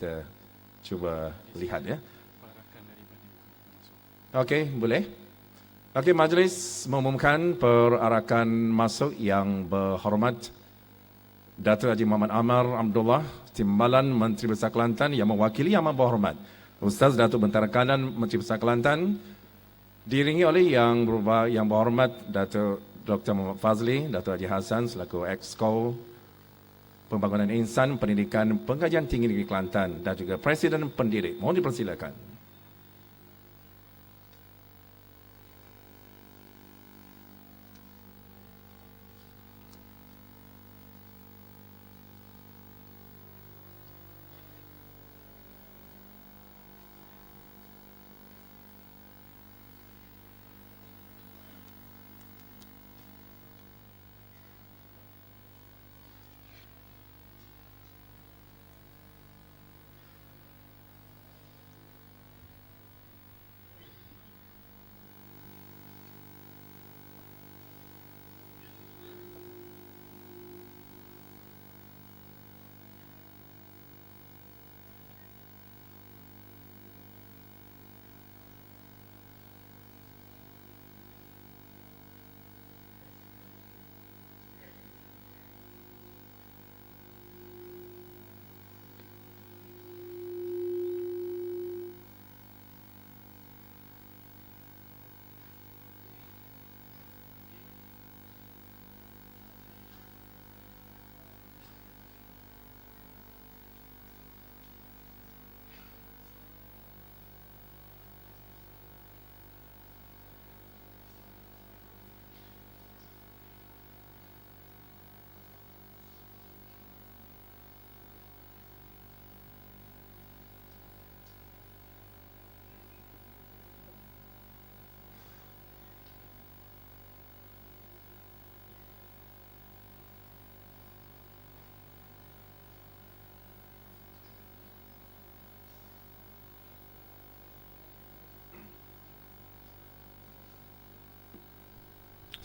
Kita cuba lihat ya. Okey, boleh. Okey, majlis mengumumkan perarakan masuk yang berhormat Datuk Haji Muhammad Amar Abdullah, Timbalan Menteri Besar Kelantan yang mewakili Yang Berhormat Ustaz Datuk Bentara Kanan Menteri Besar Kelantan, diiringi oleh Yang Berhormat Datuk Dr. Muhammad Fazli, Datuk Haji Hassan selaku Exco Pembangunan Insan Pendidikan Pengkajian Tinggi Negeri Kelantan dan juga Presiden Pendidik. Mohon dipersilakan.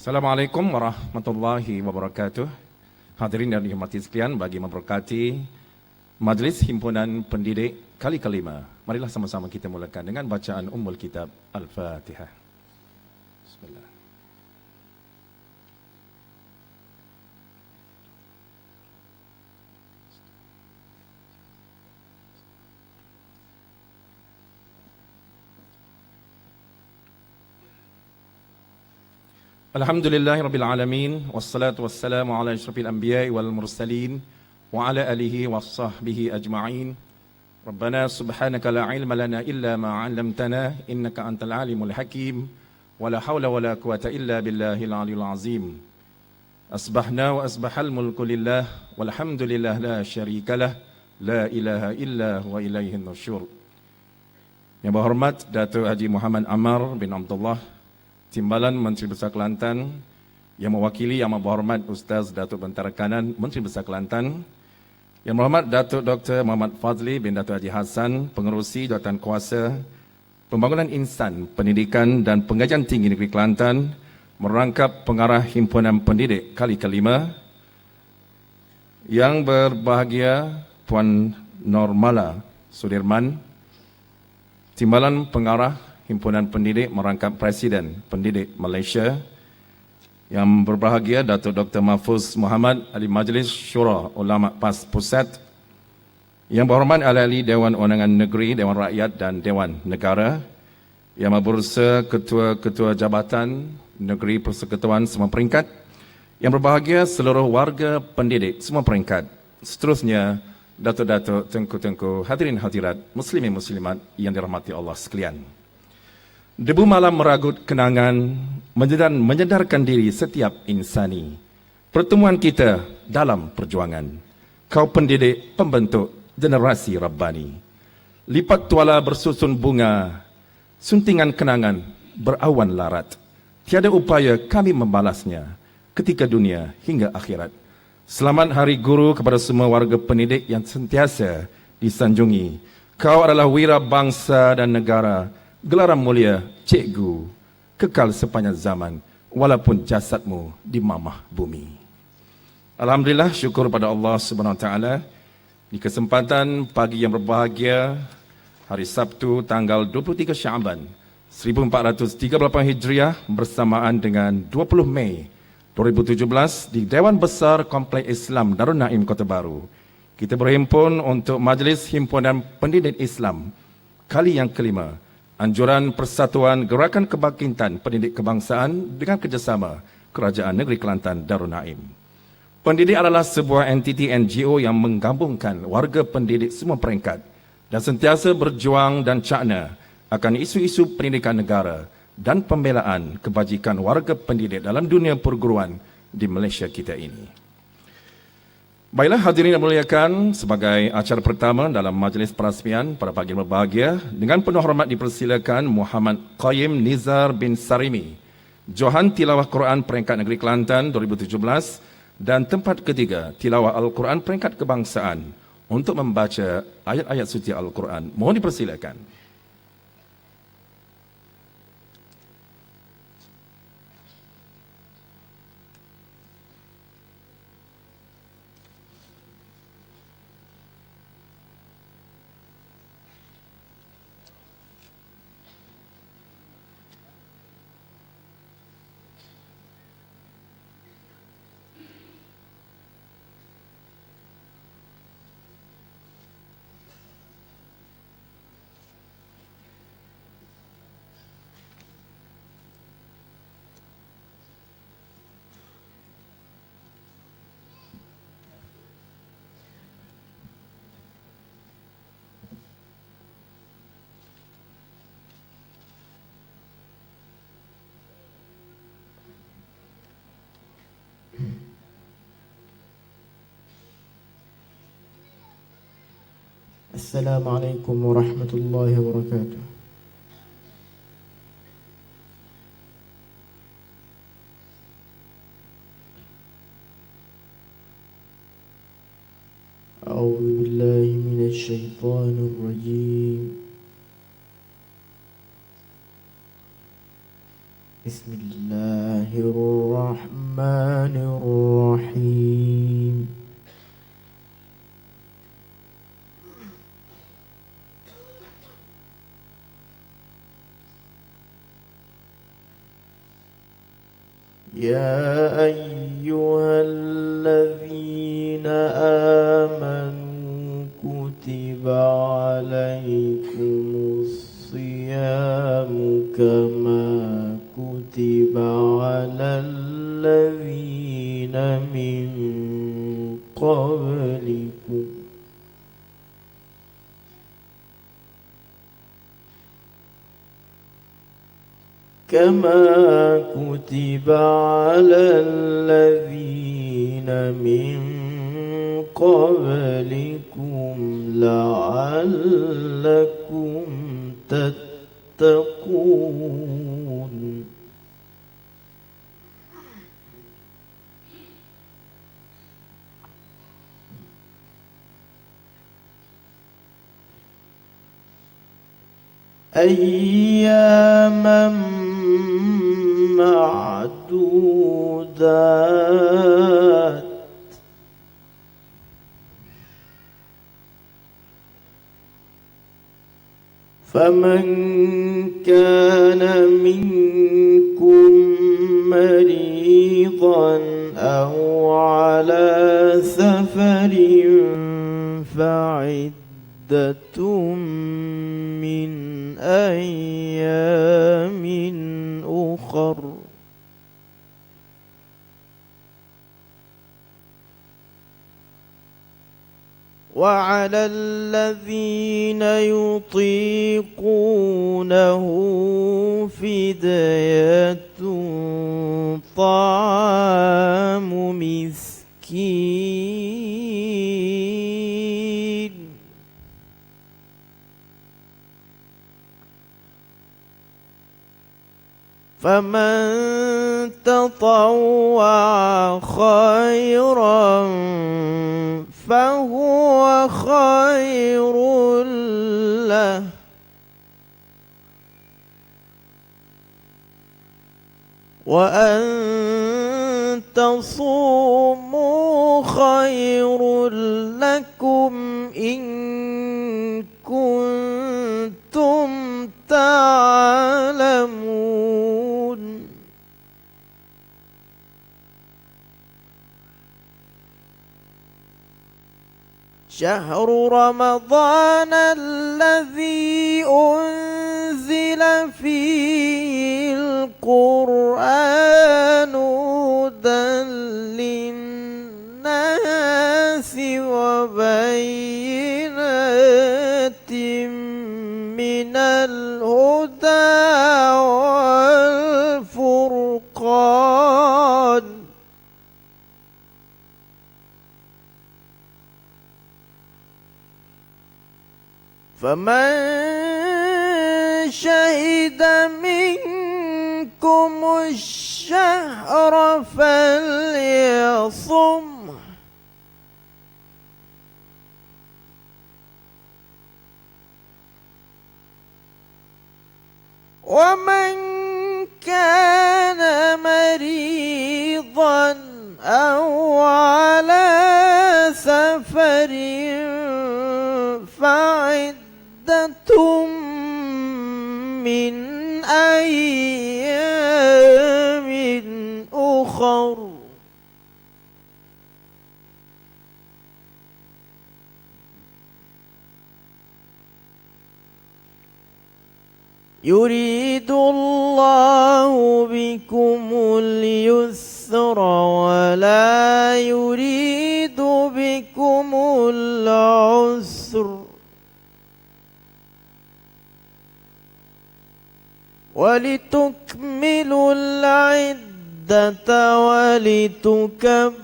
Assalamualaikum warahmatullahi wabarakatuh. Hadirin dan dihormati sekalian, bagi memberkati Majlis Himpunan Pendidik kali kelima, marilah sama-sama kita mulakan dengan bacaan Ummul Kitab Al-Fatihah. Bismillah. Alhamdulillahirabbil alamin, wassalatu wassalamu ala asyrafil anbiya'i wal mursalin wa ala alihi wassahbihi ajma'in. Rabbana subhanaka la ilma lana illa ma 'allamtana innaka antal alimul hakim wa la haula wa la quwata illa billahil aliyil azim. Asbahna wa asbahal mulku lillah walhamdulillah la syarikalah la ilaha illa wa ilaihin nusyur. Yang berhormat Datuk Haji Muhammad Amar bin Abdullah, Timbalan Menteri Besar Kelantan, yang mewakili Yang Berhormat Ustaz Datuk Bentara Kanan Menteri Besar Kelantan, Yang Berhormat Datuk Dr. Muhammad Fazli bin Datuk Haji Hassan, Pengerusi Jawatan Kuasa Pembangunan Insan Pendidikan dan Pengkajian Tinggi Negeri Kelantan, merangkap pengarah Himpunan Pendidik kali kelima, yang berbahagia Puan Normala Sudirman, Timbalan Pengarah Himpunan Pendidik merangkap Presiden Pendidik Malaysia, yang berbahagia Datuk Dr. Mahfuz Muhammad Ahli Majlis Syura Ulama PAS Pusat, yang berhormat ahli Dewan Undangan Negeri, Dewan Rakyat dan Dewan Negara, yang berbursa Ketua-Ketua Jabatan Negeri Persekutuan semua peringkat, yang berbahagia seluruh warga pendidik semua peringkat, seterusnya Datuk-Datuk, Tengku-Tengku, hadirin hadirat, muslimin muslimat yang dirahmati Allah sekalian. Debu malam meragut kenangan, menyedarkan diri setiap insani. Pertemuan kita dalam perjuangan. Kau pendidik, pembentuk generasi Rabbani. Lipat tuala bersusun bunga, suntingan kenangan berawan larat. Tiada upaya kami membalasnya ketika dunia hingga akhirat. Selamat Hari Guru kepada semua warga pendidik yang sentiasa disanjungi. Kau adalah wira bangsa dan negara. Gelaran mulia cikgu kekal sepanjang zaman walaupun jasadmu di mamah bumi. Alhamdulillah, syukur pada Allah Subhanahu Wa Taala Di kesempatan pagi yang berbahagia, hari Sabtu tanggal 23 Syaban 1438 Hijriah bersamaan dengan 20 Mei 2017 di Dewan Besar Kompleks Islam Darul Naim Kota Baru, kita berhimpun untuk Majlis Himpunan Pendidik Islam kali yang kelima, Anjuran Persatuan Gerakan Kebangkitan Pendidik Kebangsaan dengan kerjasama Kerajaan Negeri Kelantan Darul Naim. Pendidik adalah sebuah entiti NGO yang menggabungkan warga pendidik semua peringkat dan sentiasa berjuang dan cakna akan isu-isu pendidikan negara dan pembelaan kebajikan warga pendidik dalam dunia perguruan di Malaysia kita ini. Baiklah hadirin yang muliakan, sebagai acara pertama dalam majlis perasmian pada pagi yang berbahagia, dengan penuh hormat dipersilakan Muhammad Qayyim Nizar bin Sarimi, Johan Tilawah Quran Peringkat Negeri Kelantan 2017, dan tempat ketiga Tilawah Al-Quran Peringkat Kebangsaan untuk membaca ayat-ayat suci Al-Quran. Mohon dipersilakan. Assalamualaikum warahmatullahi wabarakatuh. A'udzu billahi minasy syaithanir rajim. Bismillahirrahmanirrahim. يا أيها الذين آمنوا كتب عليكم الصيام كما كتب على الذين من قبلكم كما كتب على الذين من قبلكم لعلكم تتقون. أياما معدودات فمن كان منكم مريضا أو على سفر فعدة من أيام أخر وعلى الذين يطيقونه فدية طعام مسكين فمن تطوع خيرا فهو خير له وأن تصوموا خير لكم إن كنتم تعلمون شهر رمضان الذي أنزل فيه القرآن هدى للناس وبينات من الهدى والفرقان فمن شهد منكم الشهر فليصم ومن كان مريضا أو على سفر فعدة من أيام أخر يريد الله بكم اليسر ولا يريد بكم العسر ولتكملوا العدة ولتكبروا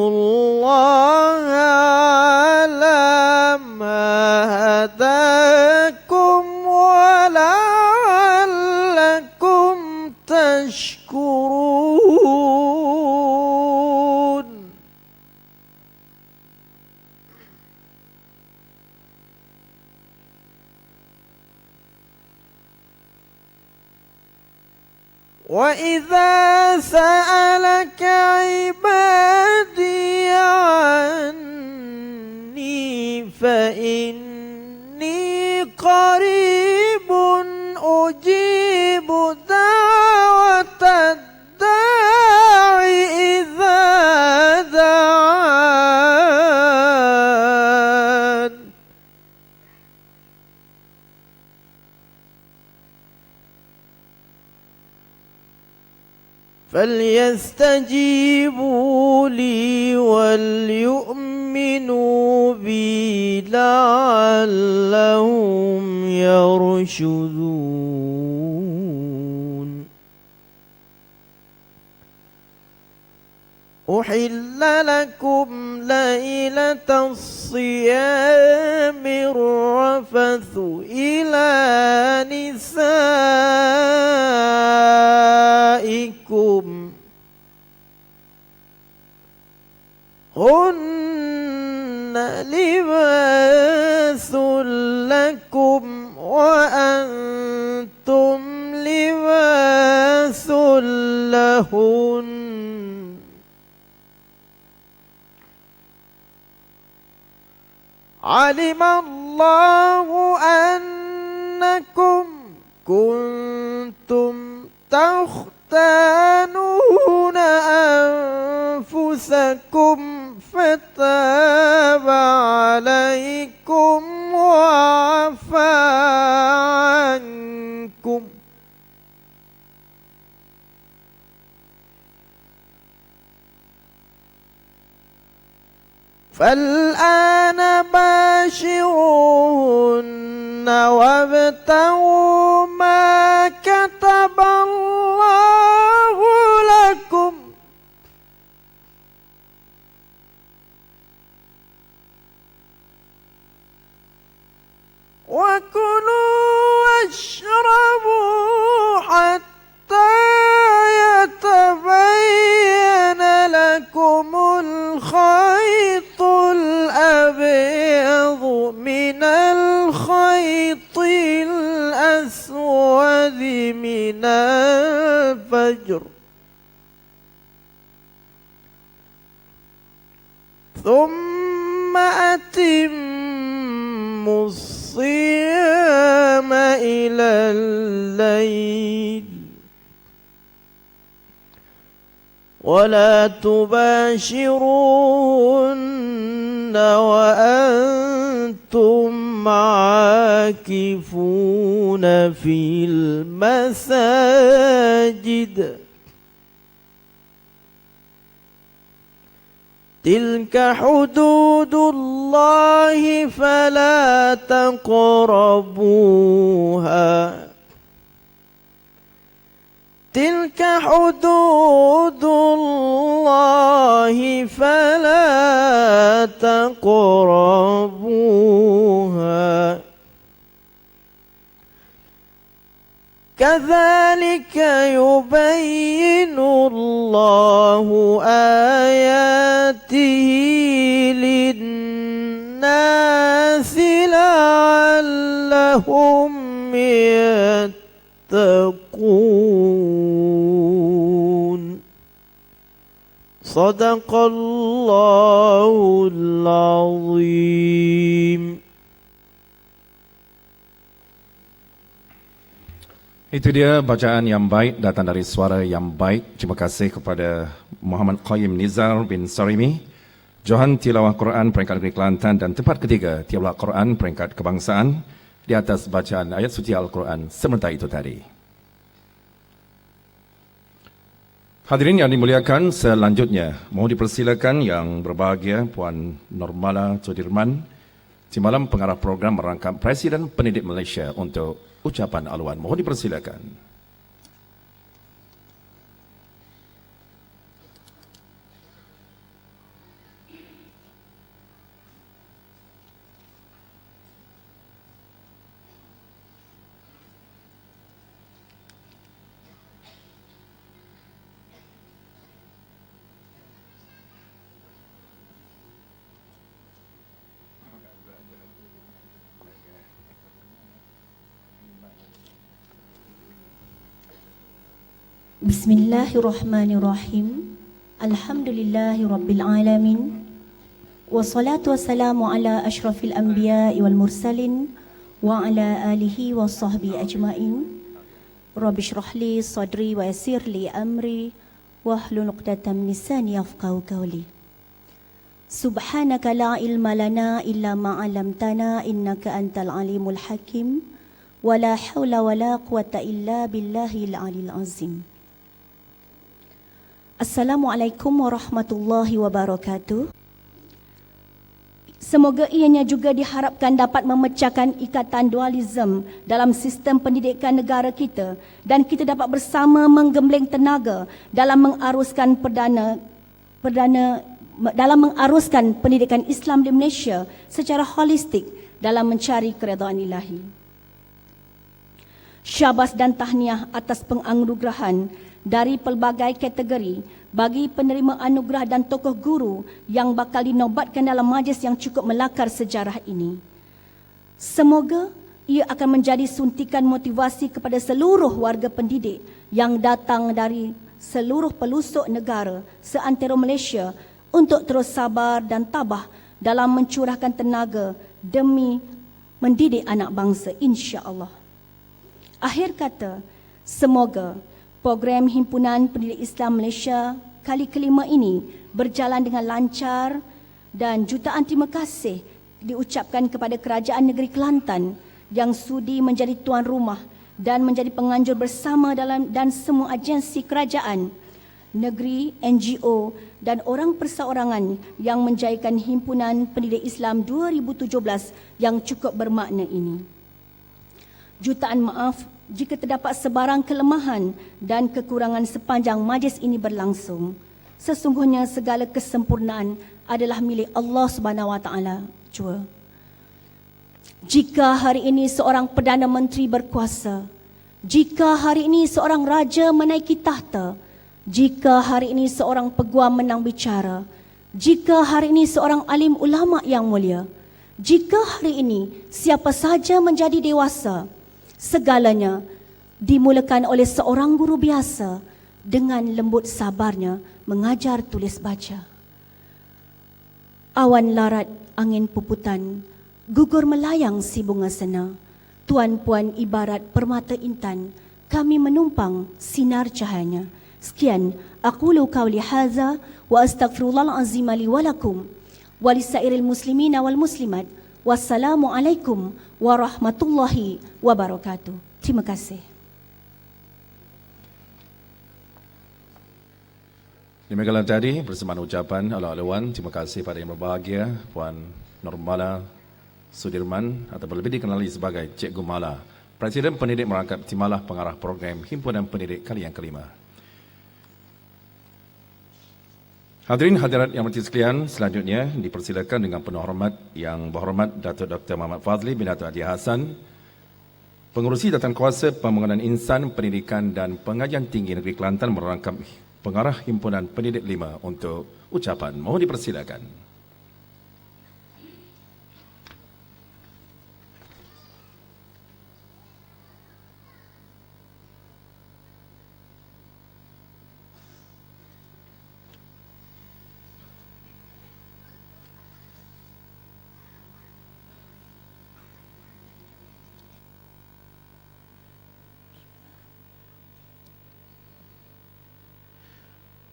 الله على ما هداكم ولعلكم تشكرون وإذا سألك عبادي عني فإني قريب أجيب دعوة الداع إذا دعان فليستجيبوا لي وليؤمنوا بي لعلهم يرشدون أحل لكم ليلة الصيام الرفث إلى نسائكم هن لباس لكم وأنتم لباس لهن علم الله أنكم كنتم تختانون أنفسكم فتاب عليكم وعفى عنكم فالآن باشروهن وابتغوا ما كتب الله لكم وكلوا واشربوا حتى يتبين لكم الخيط الأبيض من الخيط الأسود من الفجر ثم أتموا الصيام إلى الليل ولا تباشرون وأنتم عاكفون في المساجد تلك حدود الله فلا تقربوها تلك حدود الله فلا تقربوها كذلك يبين الله آياته للناس لعلهم يتقون صدق الله العظيم. Itu dia bacaan yang baik datang dari suara yang baik. Terima kasih kepada Muhammad Qayyim Nizar bin Sarimi, Johan Tilawah Quran peringkat negeri Kelantan, dan tempat ketiga Tilawah Quran peringkat kebangsaan di atas bacaan ayat suci Al-Quran sebentar itu tadi. Hadirin yang dimuliakan, selanjutnya mohon dipersilakan yang berbahagia Puan Normala Sudirman, Timbalan Pengarah Program Merangkap Presiden Pendidik Malaysia untuk ucapan aluan. Mohon dipersilakan. Bismillahirrahmanirrahim. Alhamdulillahirabbil alamin. Wassalatu wassalamu ala asyrafil anbiya'i wal mursalin wa ala alihi wa sahbihi ajmain. Rabbi shrah li sadri wa yassir li amri wahlul 'uqdatam min lisani yafqahu qawli. Subhanaka la ilma lana illa ma 'allamtana innaka antal alimul hakim. Wala haula wala quwata illa billahil aliyil azim. Assalamualaikum warahmatullahi wabarakatuh. Semoga ianya juga diharapkan dapat memecahkan ikatan dualisme dalam sistem pendidikan negara kita dan kita dapat bersama menggembleng tenaga dalam mengaruskan pendidikan Islam di Malaysia secara holistik dalam mencari keredaan ilahi. Syabas dan tahniah atas penganugerahan dari pelbagai kategori bagi penerima anugerah dan tokoh guru yang bakal dinobatkan dalam majlis yang cukup melakar sejarah ini. Semoga ia akan menjadi suntikan motivasi kepada seluruh warga pendidik yang datang dari seluruh pelosok negara seantero Malaysia untuk terus sabar dan tabah dalam mencurahkan tenaga demi mendidik anak bangsa, insya-Allah. Akhir kata, semoga program Himpunan Pendidik Islam Malaysia kali kelima ini berjalan dengan lancar dan jutaan terima kasih diucapkan kepada Kerajaan Negeri Kelantan yang sudi menjadi tuan rumah dan menjadi penganjur bersama dan semua agensi kerajaan, negeri, NGO dan orang perseorangan yang menjayakan Himpunan Pendidik Islam 2017 yang cukup bermakna ini. Jutaan maaf jika terdapat sebarang kelemahan dan kekurangan sepanjang majlis ini berlangsung. Sesungguhnya segala kesempurnaan adalah milik Allah Subhanahu Wa Taala jua. Jika hari ini seorang Perdana Menteri berkuasa, jika hari ini seorang raja menaiki tahta, jika hari ini seorang peguam menang bicara, jika hari ini seorang alim ulama yang mulia, jika hari ini siapa sahaja menjadi dewasa, segalanya dimulakan oleh seorang guru biasa dengan lembut sabarnya mengajar tulis baca. Awan larat, angin puputan, gugur melayang si bunga sena. Tuan-puan ibarat permata intan, kami menumpang sinar cahayanya. Sekian, aqulu qawli hadza wa astaghfirullahal azim li wa lakum wa lisairil muslimina wal muslimat. Wassalamualaikum warahmatullahi wabarakatuh. Terima kasih. Demikianlah tadi bersamaan ucapan ala-alawan. Terima kasih pada yang berbahagia Puan Normala Sudirman atau lebih dikenali sebagai Cikgu Mala, Presiden Pendidik Merangkap Timalah Pengarah Program Himpunan Pendidik kali yang kelima. Hadirin hadirat yang berhormat sekalian, selanjutnya dipersilakan dengan penuh hormat Yang Berhormat Datuk Dr. Muhammad Fazli bin Datuk Hadi Hassan, Pengurusi Jawatan Kuasa Pembangunan Insan, Pendidikan dan Pengajian Tinggi Negeri Kelantan merangkap Pengarah Himpunan Pendidik 5 untuk ucapan. Mohon dipersilakan.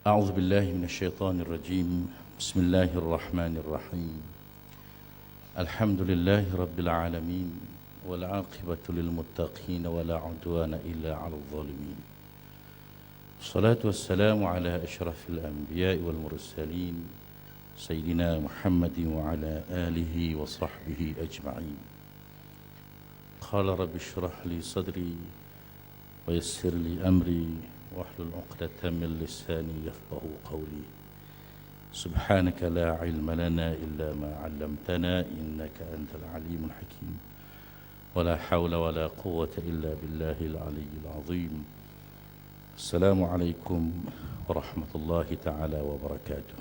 أعوذ بالله من الشيطان الرجيم. بسم الله الرحمن الرحيم. الحمد لله رب العالمين والعاقبة للمتقين ولا عدوان إلا على الظالمين. الصلاة والسلام على أشرف الأنبياء والمرسلين سيدنا محمد وعلى آله وصحبه أجمعين. قال رب اشرح لي صدري ويسر لي أمري واحلل عقدة من لساني يفقهوا قولي. سبحانك لا علم لنا إلا ما علمتنا إنك أنت العليم الحكيم. ولا حول ولا قوة إلا بالله العلي العظيم. السلام عليكم ورحمة الله تعالى وبركاته.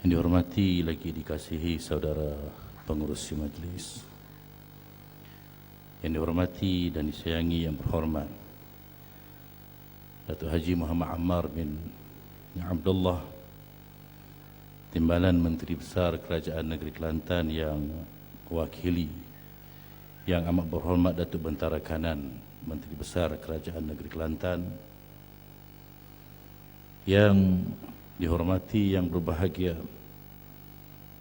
Yang dihormati lagi dikasihi saudara pengurusi majlis, yang dihormati dan disayangi yang berhormat Datuk Haji Muhammad Ammar bin Abdullah, Timbalan Menteri Besar Kerajaan Negeri Kelantan yang wakili yang amat berhormat Datuk Bentara Kanan Menteri Besar Kerajaan Negeri Kelantan, yang dihormati yang berbahagia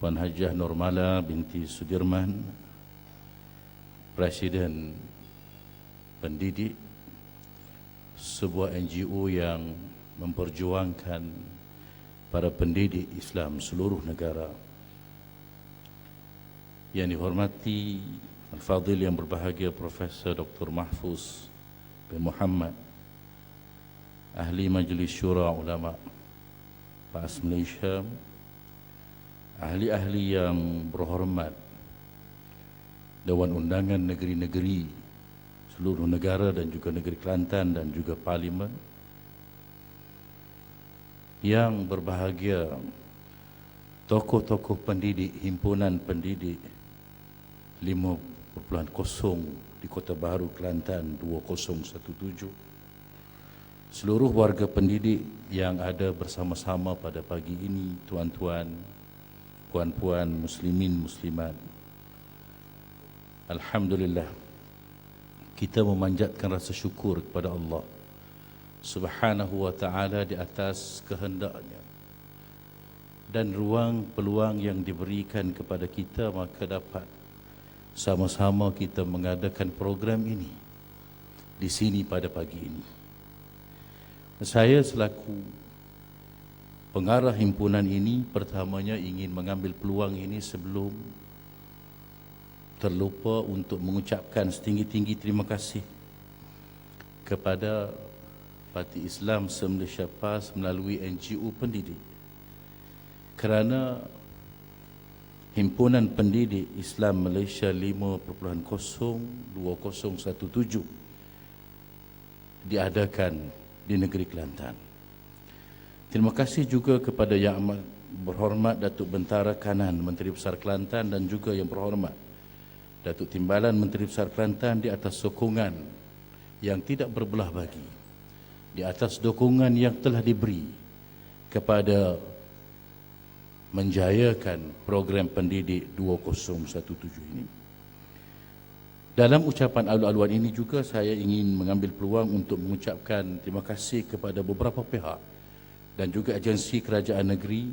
Puan Hajah Normala binti Sudirman, Presiden Pendidik, sebuah NGO yang memperjuangkan para pendidik Islam seluruh negara. Yang dihormati Al-Fadhil yang berbahagia Profesor Dr. Mahfuz bin Muhammad, Ahli Majlis Syura Ulama PAS Malaysia, ahli-ahli yang berhormat Dewan Undangan Negeri-Negeri seluruh negara dan juga negeri Kelantan dan juga Parlimen, yang berbahagia tokoh-tokoh pendidik Himpunan Pendidik 5.0 di Kota Baharu Kelantan 2017, seluruh warga pendidik yang ada bersama-sama pada pagi ini, tuan-tuan, puan-puan, muslimin, muslimat. Alhamdulillah, kita memanjatkan rasa syukur kepada Allah Subhanahu wa ta'ala di atas kehendaknya dan ruang peluang yang diberikan kepada kita, maka dapat sama-sama kita mengadakan program ini di sini pada pagi ini. Saya selaku pengarah himpunan ini, pertamanya ingin mengambil peluang ini sebelum terlupa untuk mengucapkan setinggi-tinggi terima kasih kepada Parti Islam se-Malaysia PAS melalui NGO pendidik, kerana Himpunan Pendidik Islam Malaysia 5.02017 diadakan di negeri Kelantan. Terima kasih juga kepada Yang Amat Berhormat Datuk Bentara Kanan Menteri Besar Kelantan dan juga Yang Berhormat Datuk Timbalan Menteri Besar Kelantan di atas sokongan yang tidak berbelah bagi, di atas dukungan yang telah diberi kepada menjayakan program pendidik 2017 ini. Dalam ucapan alu-aluan ini juga saya ingin mengambil peluang untuk mengucapkan terima kasih kepada beberapa pihak dan juga agensi kerajaan negeri,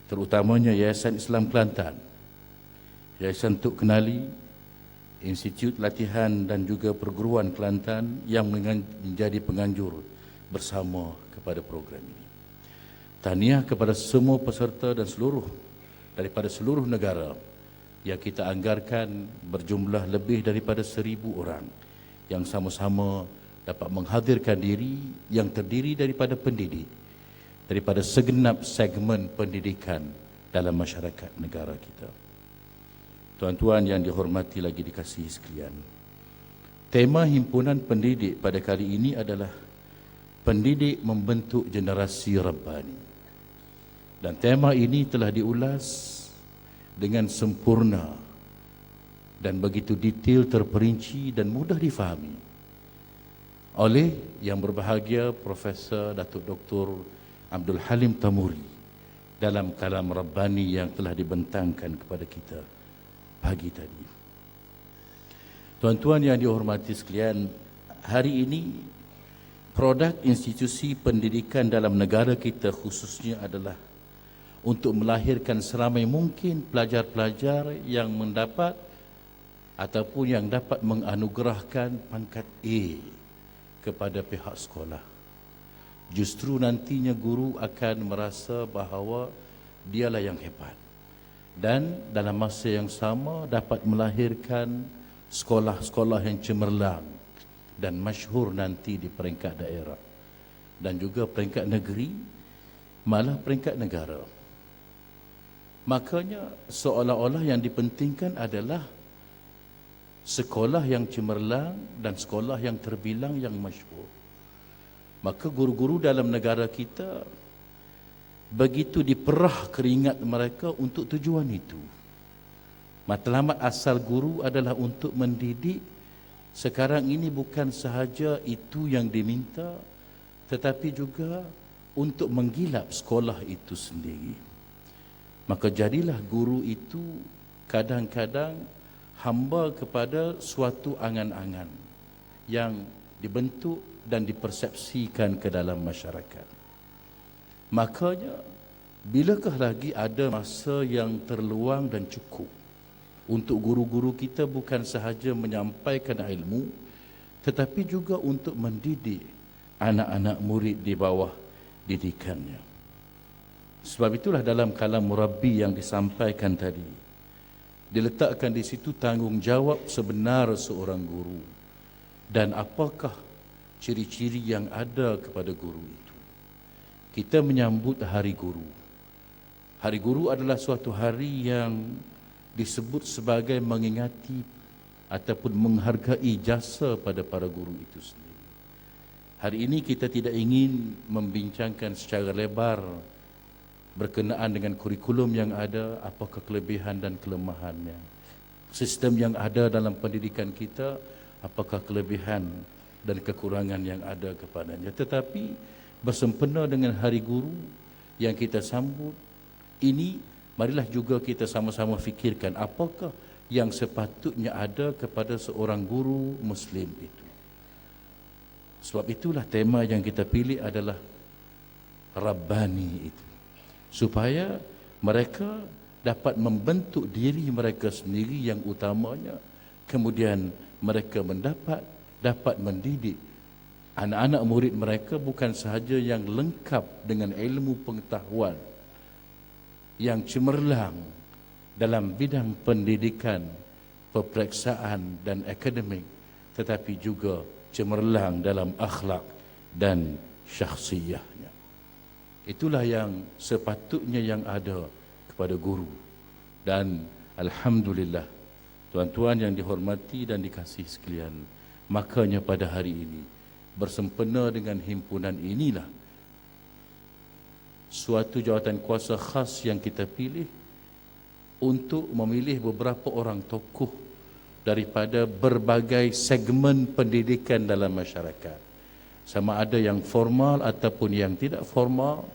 terutamanya Yayasan Islam Kelantan, Yayasan Tok Kenali, Institut Latihan dan juga Perguruan Kelantan yang menjadi penganjur bersama kepada program ini. Tahniah kepada semua peserta dan daripada seluruh negara yang kita anggarkan berjumlah lebih daripada 1,000 orang yang sama-sama dapat menghadirkan diri yang terdiri daripada pendidik daripada segenap segmen pendidikan dalam masyarakat negara kita. Tuan-tuan yang dihormati lagi dikasihi sekalian, tema himpunan pendidik pada kali ini adalah pendidik membentuk generasi Rabbani. Dan tema ini telah diulas dengan sempurna dan begitu detail, terperinci dan mudah difahami oleh yang berbahagia Profesor Datuk Dr. Abdul Halim Tamuri dalam kalam Rabbani yang telah dibentangkan kepada kita pagi tadi. Tuan-tuan yang dihormati sekalian, hari ini produk institusi pendidikan dalam negara kita khususnya adalah untuk melahirkan seramai mungkin pelajar-pelajar yang mendapat ataupun yang dapat menganugerahkan pangkat A kepada pihak sekolah. Justru nantinya guru akan merasa bahawa dialah yang hebat dan dalam masa yang sama dapat melahirkan sekolah-sekolah yang cemerlang dan masyhur nanti di peringkat daerah dan juga peringkat negeri, malah peringkat negara. Makanya seolah-olah yang dipentingkan adalah sekolah yang cemerlang dan sekolah yang terbilang yang masyhur. Maka guru-guru dalam negara kita begitu diperah keringat mereka untuk tujuan itu. Matlamat asal guru adalah untuk mendidik. Sekarang ini bukan sahaja itu yang diminta, tetapi juga untuk menggilap sekolah itu sendiri. Maka jadilah guru itu kadang-kadang hamba kepada suatu angan-angan yang dibentuk dan dipersepsikan ke dalam masyarakat. Makanya, bilakah lagi ada masa yang terluang dan cukup untuk guru-guru kita bukan sahaja menyampaikan ilmu, tetapi juga untuk mendidik anak-anak murid di bawah didikannya. Sebab itulah dalam kalam Murabbi yang disampaikan tadi, diletakkan di situ tanggungjawab sebenar seorang guru dan apakah ciri-ciri yang ada kepada guru itu. Kita menyambut Hari Guru. Hari Guru adalah suatu hari yang disebut sebagai mengingati ataupun menghargai jasa pada para guru itu sendiri. Hari ini kita tidak ingin membincangkan secara lebar berkenaan dengan kurikulum yang ada, apakah kelebihan dan kelemahannya. Sistem yang ada dalam pendidikan kita, apakah kelebihan dan kekurangan yang ada kepadanya. Tetapi bersempena dengan Hari Guru yang kita sambut ini, marilah juga kita sama-sama fikirkan apakah yang sepatutnya ada kepada seorang guru Muslim itu. Sebab itulah tema yang kita pilih adalah Rabbani itu, supaya mereka dapat membentuk diri mereka sendiri yang utamanya, kemudian mereka dapat mendidik anak-anak murid mereka bukan sahaja yang lengkap dengan ilmu pengetahuan yang cemerlang dalam bidang pendidikan, peperiksaan dan akademik, tetapi juga cemerlang dalam akhlak dan syakhsiyahnya. Itulah yang sepatutnya yang ada kepada guru. Dan alhamdulillah, tuan-tuan yang dihormati dan dikasihi sekalian, makanya pada hari ini bersempena dengan himpunan inilah suatu jawatan kuasa khas yang kita pilih untuk memilih beberapa orang tokoh daripada berbagai segmen pendidikan dalam masyarakat, sama ada yang formal ataupun yang tidak formal,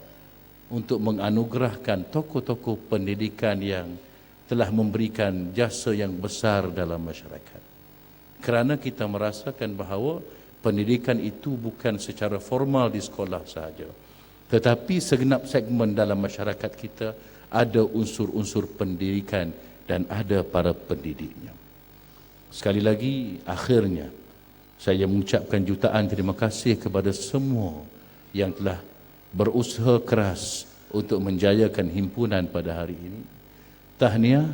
untuk menganugerahkan tokoh-tokoh pendidikan yang telah memberikan jasa yang besar dalam masyarakat. Kerana kita merasakan bahawa pendidikan itu bukan secara formal di sekolah sahaja, tetapi segenap segmen dalam masyarakat kita ada unsur-unsur pendidikan dan ada para pendidiknya. Sekali lagi, akhirnya saya mengucapkan jutaan terima kasih kepada semua yang telah berusaha keras untuk menjayakan himpunan pada hari ini. Tahniah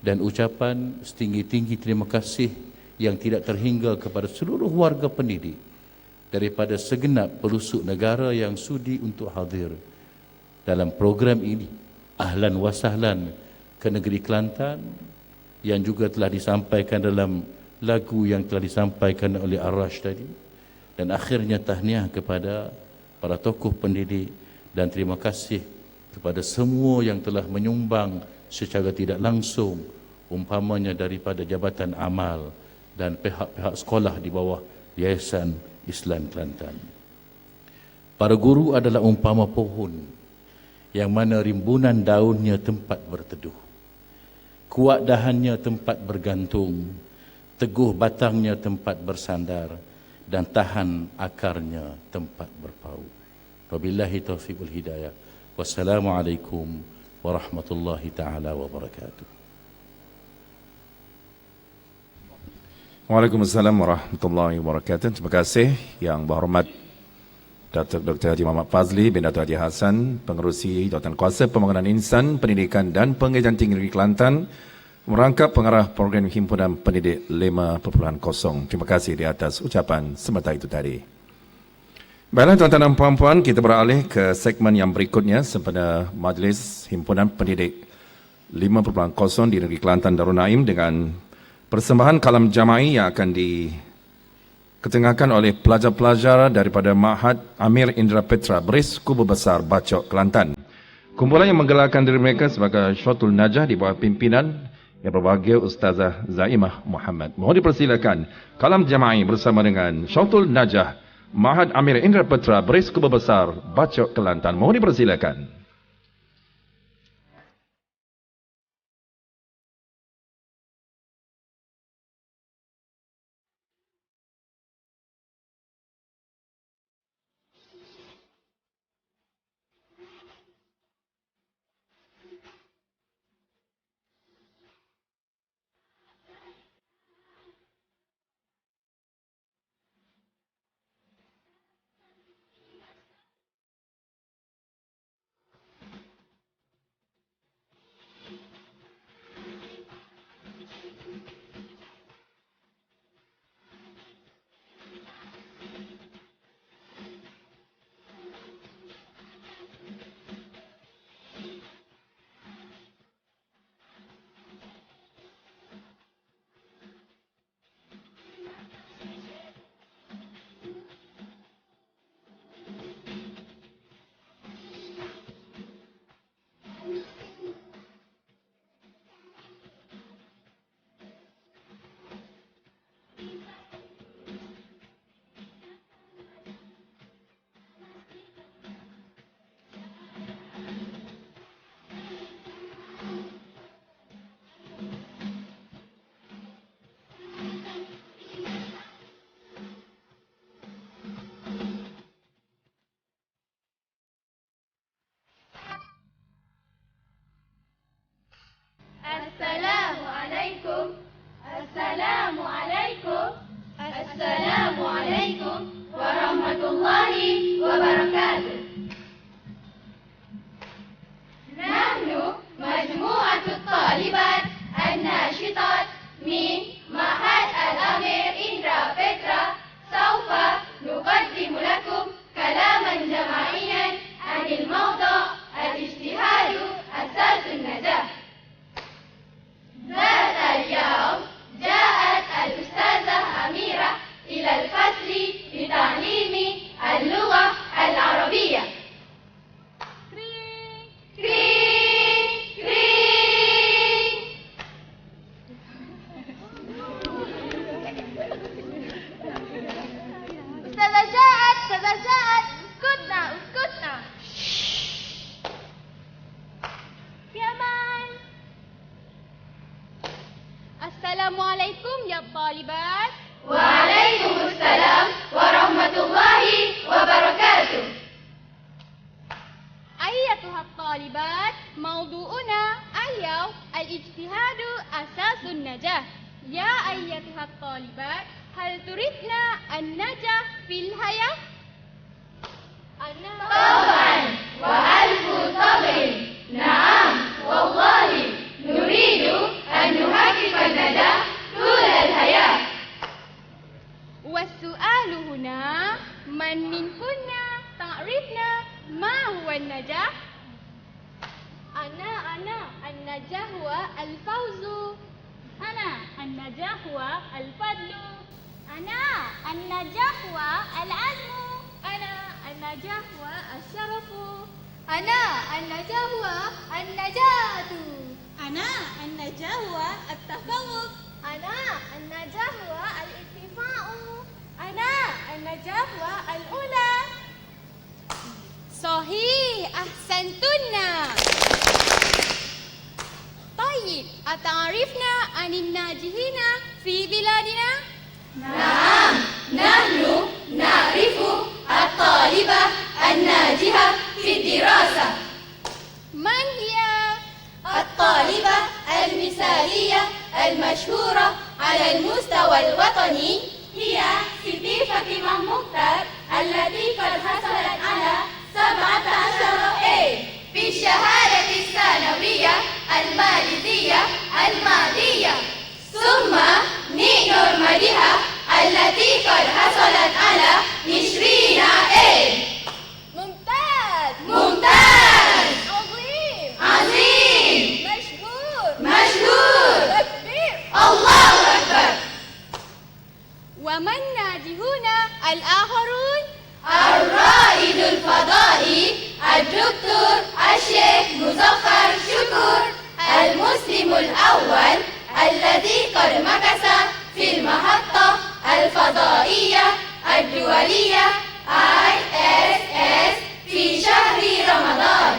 dan ucapan setinggi-tinggi terima kasih yang tidak terhingga kepada seluruh warga pendidik daripada segenap pelosok negara yang sudi untuk hadir dalam program ini. Ahlan wa sahlan ke negeri Kelantan, yang juga telah disampaikan dalam lagu yang telah disampaikan oleh Ar-Rash tadi. Dan akhirnya tahniah kepada para tokoh pendidik dan terima kasih kepada semua yang telah menyumbang secara tidak langsung, umpamanya daripada Jabatan Amal dan pihak-pihak sekolah di bawah Yayasan Islam Kelantan. Para guru adalah umpama pohon yang mana rimbunan daunnya tempat berteduh, kuat dahannya tempat bergantung, teguh batangnya tempat bersandar, dan tahan akarnya tempat berpaut. Wabillahi taufiq wal hidayah. Wassalamualaikum warahmatullahi taala wabarakatuh. Waalaikumsalam warahmatullahi wabarakatuh. Terima kasih Yang Berhormat Datuk Dr. Haji Muhammad Fazli bin Datuk Haji Hassan, Pengerusi Jawatan Kuasa Pembangunan Insan, Pendidikan dan Pengajian Tinggi Negeri Kelantan, merangkap pengarah program Himpunan Pendidik 5.0. Terima kasih di atas ucapan semata itu tadi. Baiklah tuan-tuan dan puan-puan, kita beralih ke segmen yang berikutnya sempena Majlis Himpunan Pendidik 5.0 di Negeri Kelantan Darul Naim dengan persembahan kalam jama'i yang akan diketengahkan oleh pelajar-pelajar daripada Ma'had Amir Indra Petra Beris Kubur Besar Bacok Kelantan. Kumpulan yang menggelarkan diri mereka sebagai Syatul Najah di bawah pimpinan yang berbahagia Ustazah Zaimah Muhammad. Mohon dipersilakan kalam jama'i bersama dengan Syatul Najah Ma'had Amir Indra Petra Beris Kubur Besar Bacok Kelantan. Mohon dipersilakan. Assalamualaikum. Assalamualaikum. Assalamualaikum warahmatullahi wabarakatuh. Nahnu majmu'atut talibat an-nashitat min Ma'had Al-Amir Indra Petra sawfa nuqaddimu lakum kalaman jamaiyan anil mawdu' al-ijtihadu asasun najah. ذات اليوم جاءت الأستاذة أميرة إلى الفصل لتعليم اللغة العربية. أستاذة جاءت. اسكتنا. عليكم يا الطالبات. وعليكم السلام ورحمة الله وبركاته. أيتها الطالبات، موضوعنا اليوم الاجتهاد أساس النجاح. يا أيتها الطالبات، هل تريدن النجاح في الحياة؟ طبعا وألف صبر. نعم والله نريد أن نحقق النجاح طول الحياة. والسؤال هنا، من منكن تعرفن ما هو النجاح؟ أنا النجاح هو الفوز. النجاح هو الفضل. النجاح هو العزم. النجاح هو الشرف. النجاح هو النجاة. النجاح هو التفوق. النجاح هو الاتفاق. النجاح هو الأولى. صحيح، أحسنتن. طيب، أتعرفن عن الناجحين في بلادنا؟ نعم، نحن نعرف الطالبة الناجحة في الدراسة. من هي؟ الطالبة المثالية المشهورة على المستوى الوطني هي سيدي فاطمة مختار، التي قد حصلت على 17A في الشهادة الثانوية الماليزية الماضية. ثم نينور مديحة، التي قد حصلت على 20A. ممتاز. ممتاز. عظيم. عظيم. مشهور. مشهور. تكبير. الله أكبر. ومن الناجحون الآخرون؟ الرائد الفضائي الدكتور الشيخ مظفر شكور، المسلم الأول الذي قد مكث في المحطة الفضائية الدولية ISS في شهر رمضان.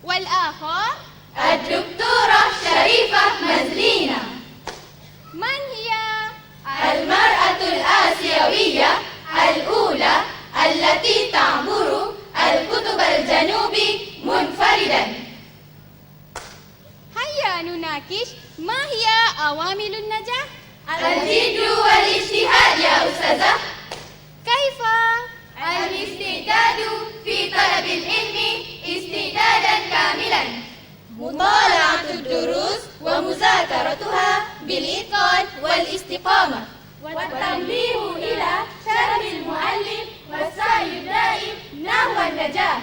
والآخر؟ الدكتورة شريفة مزلينة. من هي؟ المرأة الآسيوية الأولى التي تعبر القطب الجنوبي منفردا. هيا نناقش، ما هي عوامل النجاح؟ الجد والاجتهاد يا أستاذة. كيف؟ الاستعداد في طلب العلم استعدادا كاملا. مطالعة الدروس ومذاكرتها بالإتقان والاستقامة، والتنبيه إلى شرف المعلم والسعي الدائم نحو النجاح.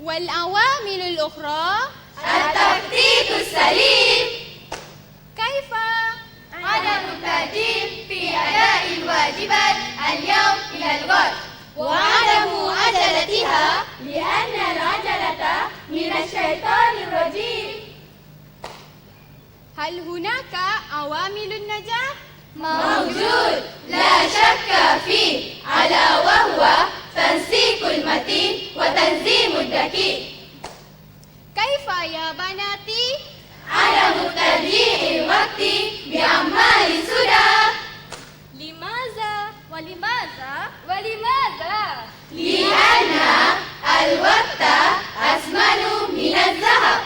والعوامل الأخرى؟ التخطيط السليم. كيف؟ عدم التأجيل في أداء الواجبات اليوم إلى الغد، وعدم عجلتها لأن العجلة من الشيطان الرجيم. هل هناك عوامل النجاح؟ موجود لا شك فيه، ألا وهو تنسيق المتين وتنظيم الدقيق. كيف يا بناتي؟ عدم تضييع الوقت بأعمال السدى. لماذا؟ ولماذا؟ لأن الوقت أثمن من الذهب.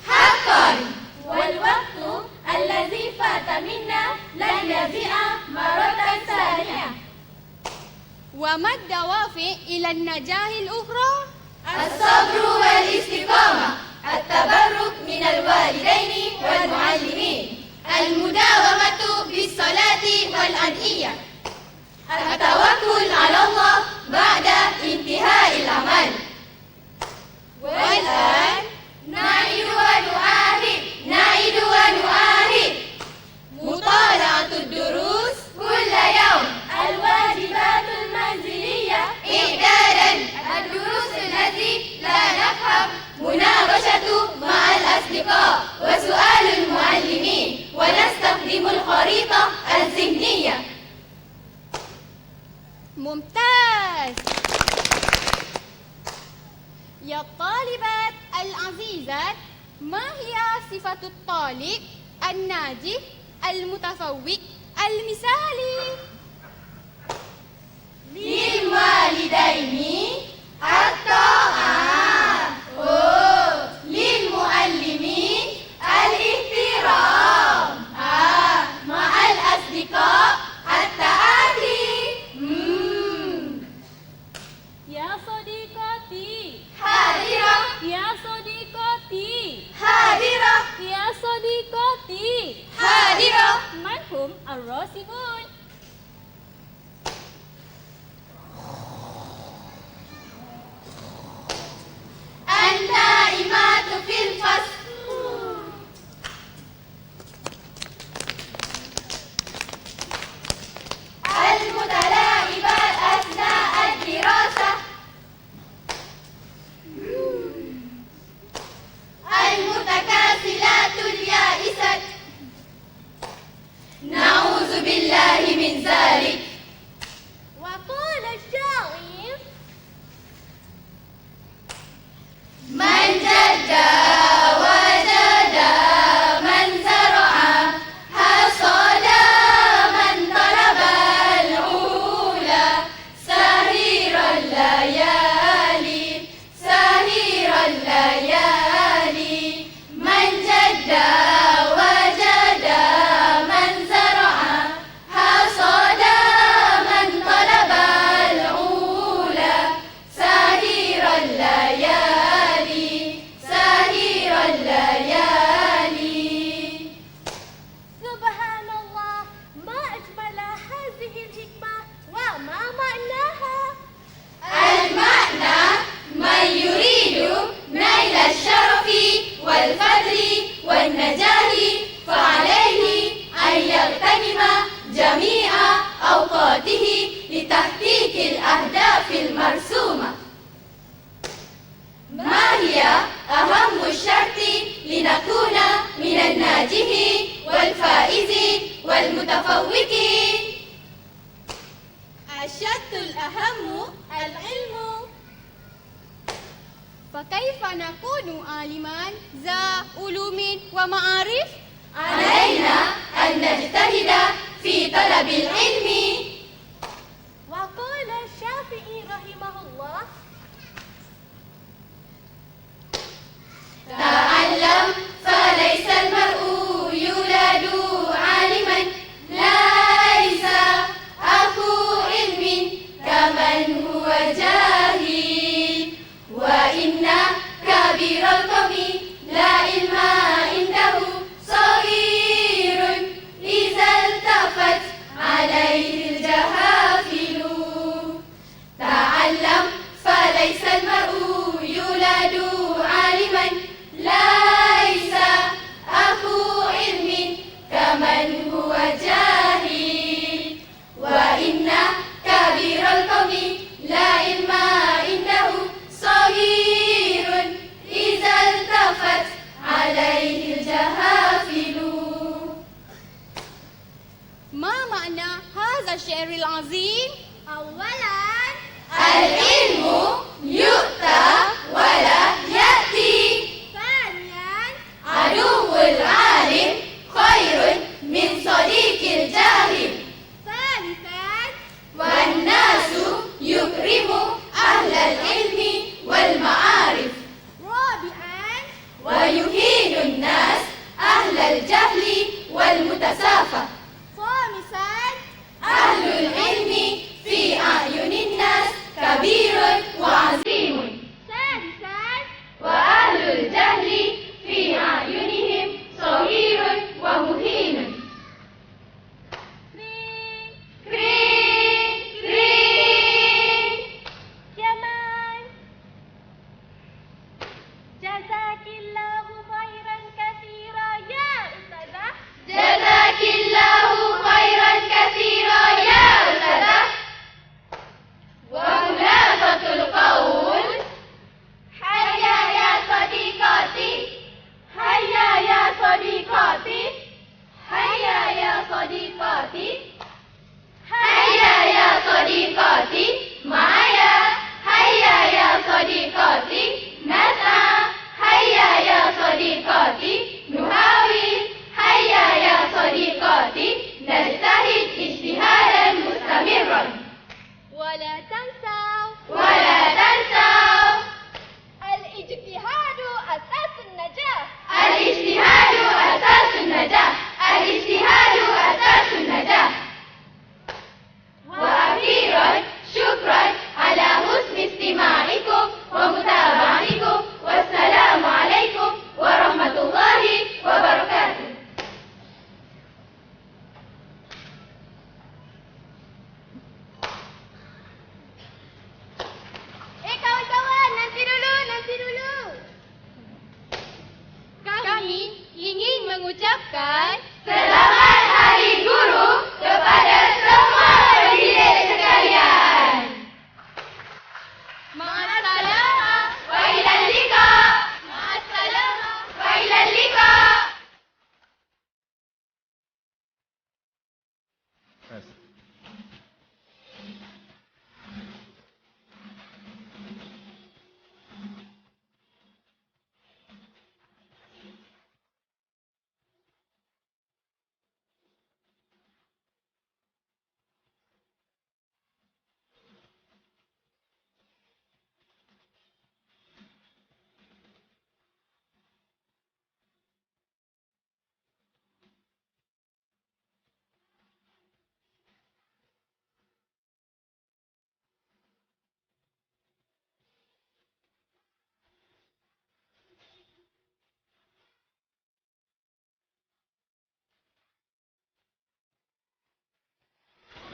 حقا. والوقت الذي فات منا لن يرجع مرة ثانية. وما الدوافع إلى النجاح الأخرى؟ الصبر والاستقامة، التبرك من الوالدين والمعلمين، المداومة بالصلاة والأدعية، التوكل على الله بعد انتهاء العمل. والآن نعيد ونعاهد مطالعة الدروس كل يوم، الواجبات المنزلية إعدادا، الدروس التي لا نفهم، مناقشة مع الأصدقاء وسؤال المعلمين، ونستخدم الخريطة الذهنية. ممتاز. يا الطالبات العزيزات، ما هي صفة الطالب الناجح المتفوق المثالي. للوالدين الطاعة. للمعلمين الاحترام. مع الأصدقاء التعاطي. يا صديقاتي. حاضرة. يا صديقاتي. حاضرة. يا صديقاتي. حاضرة. من هم الراسبون؟ النائمات في الفصل. المتلاعبات أثناء الدراسة. المتكاسلات اليائسات. نعوذ بالله من ذلك. وقال الشاعر: من جد وجد، من زرع حصد، من طلب العلا سهير الليالي. سهير الليالي. من جد وجد، من زرع حصد، من طلب العلا سهير الليالي. سهير الليالي. سبحان الله، ما أجمل هذه الحكمة وما معناها. المعنى: من يريد نيل الشرف والفضل والنجاح فعليه أن يغتنم جميع أوقاته لتحقيق الأهداف المرسومة. ما هي أهم الشرط لنكون من الناجحين والفائزين والمتفوقين؟ الشرط الأهم العلم. فكيف نكون عالما ذا علوم ومعارف؟ علينا أن نجتهد في طلب العلم. وقال الشافعي رحمه الله: تعلم فليس المرء يولد عالما. ليس أخو علم كمن هو جاهل. وإن كبير القوم لا علم عنده صغير إذا التفت عليه الجهافل. تعلم فليس المرء يولد عالما. ليس أخو علم كمن هو جاهل. وإن كبير القوم لا علم عنده صغير إذا التفت عليه الجهافل. ما معنى هذا الشعر العظيم؟ أولاً، العلم يؤتى ولا يأتي. ثانياً، عدو العالم خير من صديق الجاهل. ثالثاً، والناس يكرم أهل العلم والمعارف. رابعاً، ويهين الناس أهل الجهل والمتسافة. خامساً، أهل العلم في أعين الناس كبير وعظيم. سادساً، وأهل الجهل في أعينهم صغير ومهين. كرين كرين. كمان جزاك الله خيرا كثيرا يا أستاذة. جزاك الله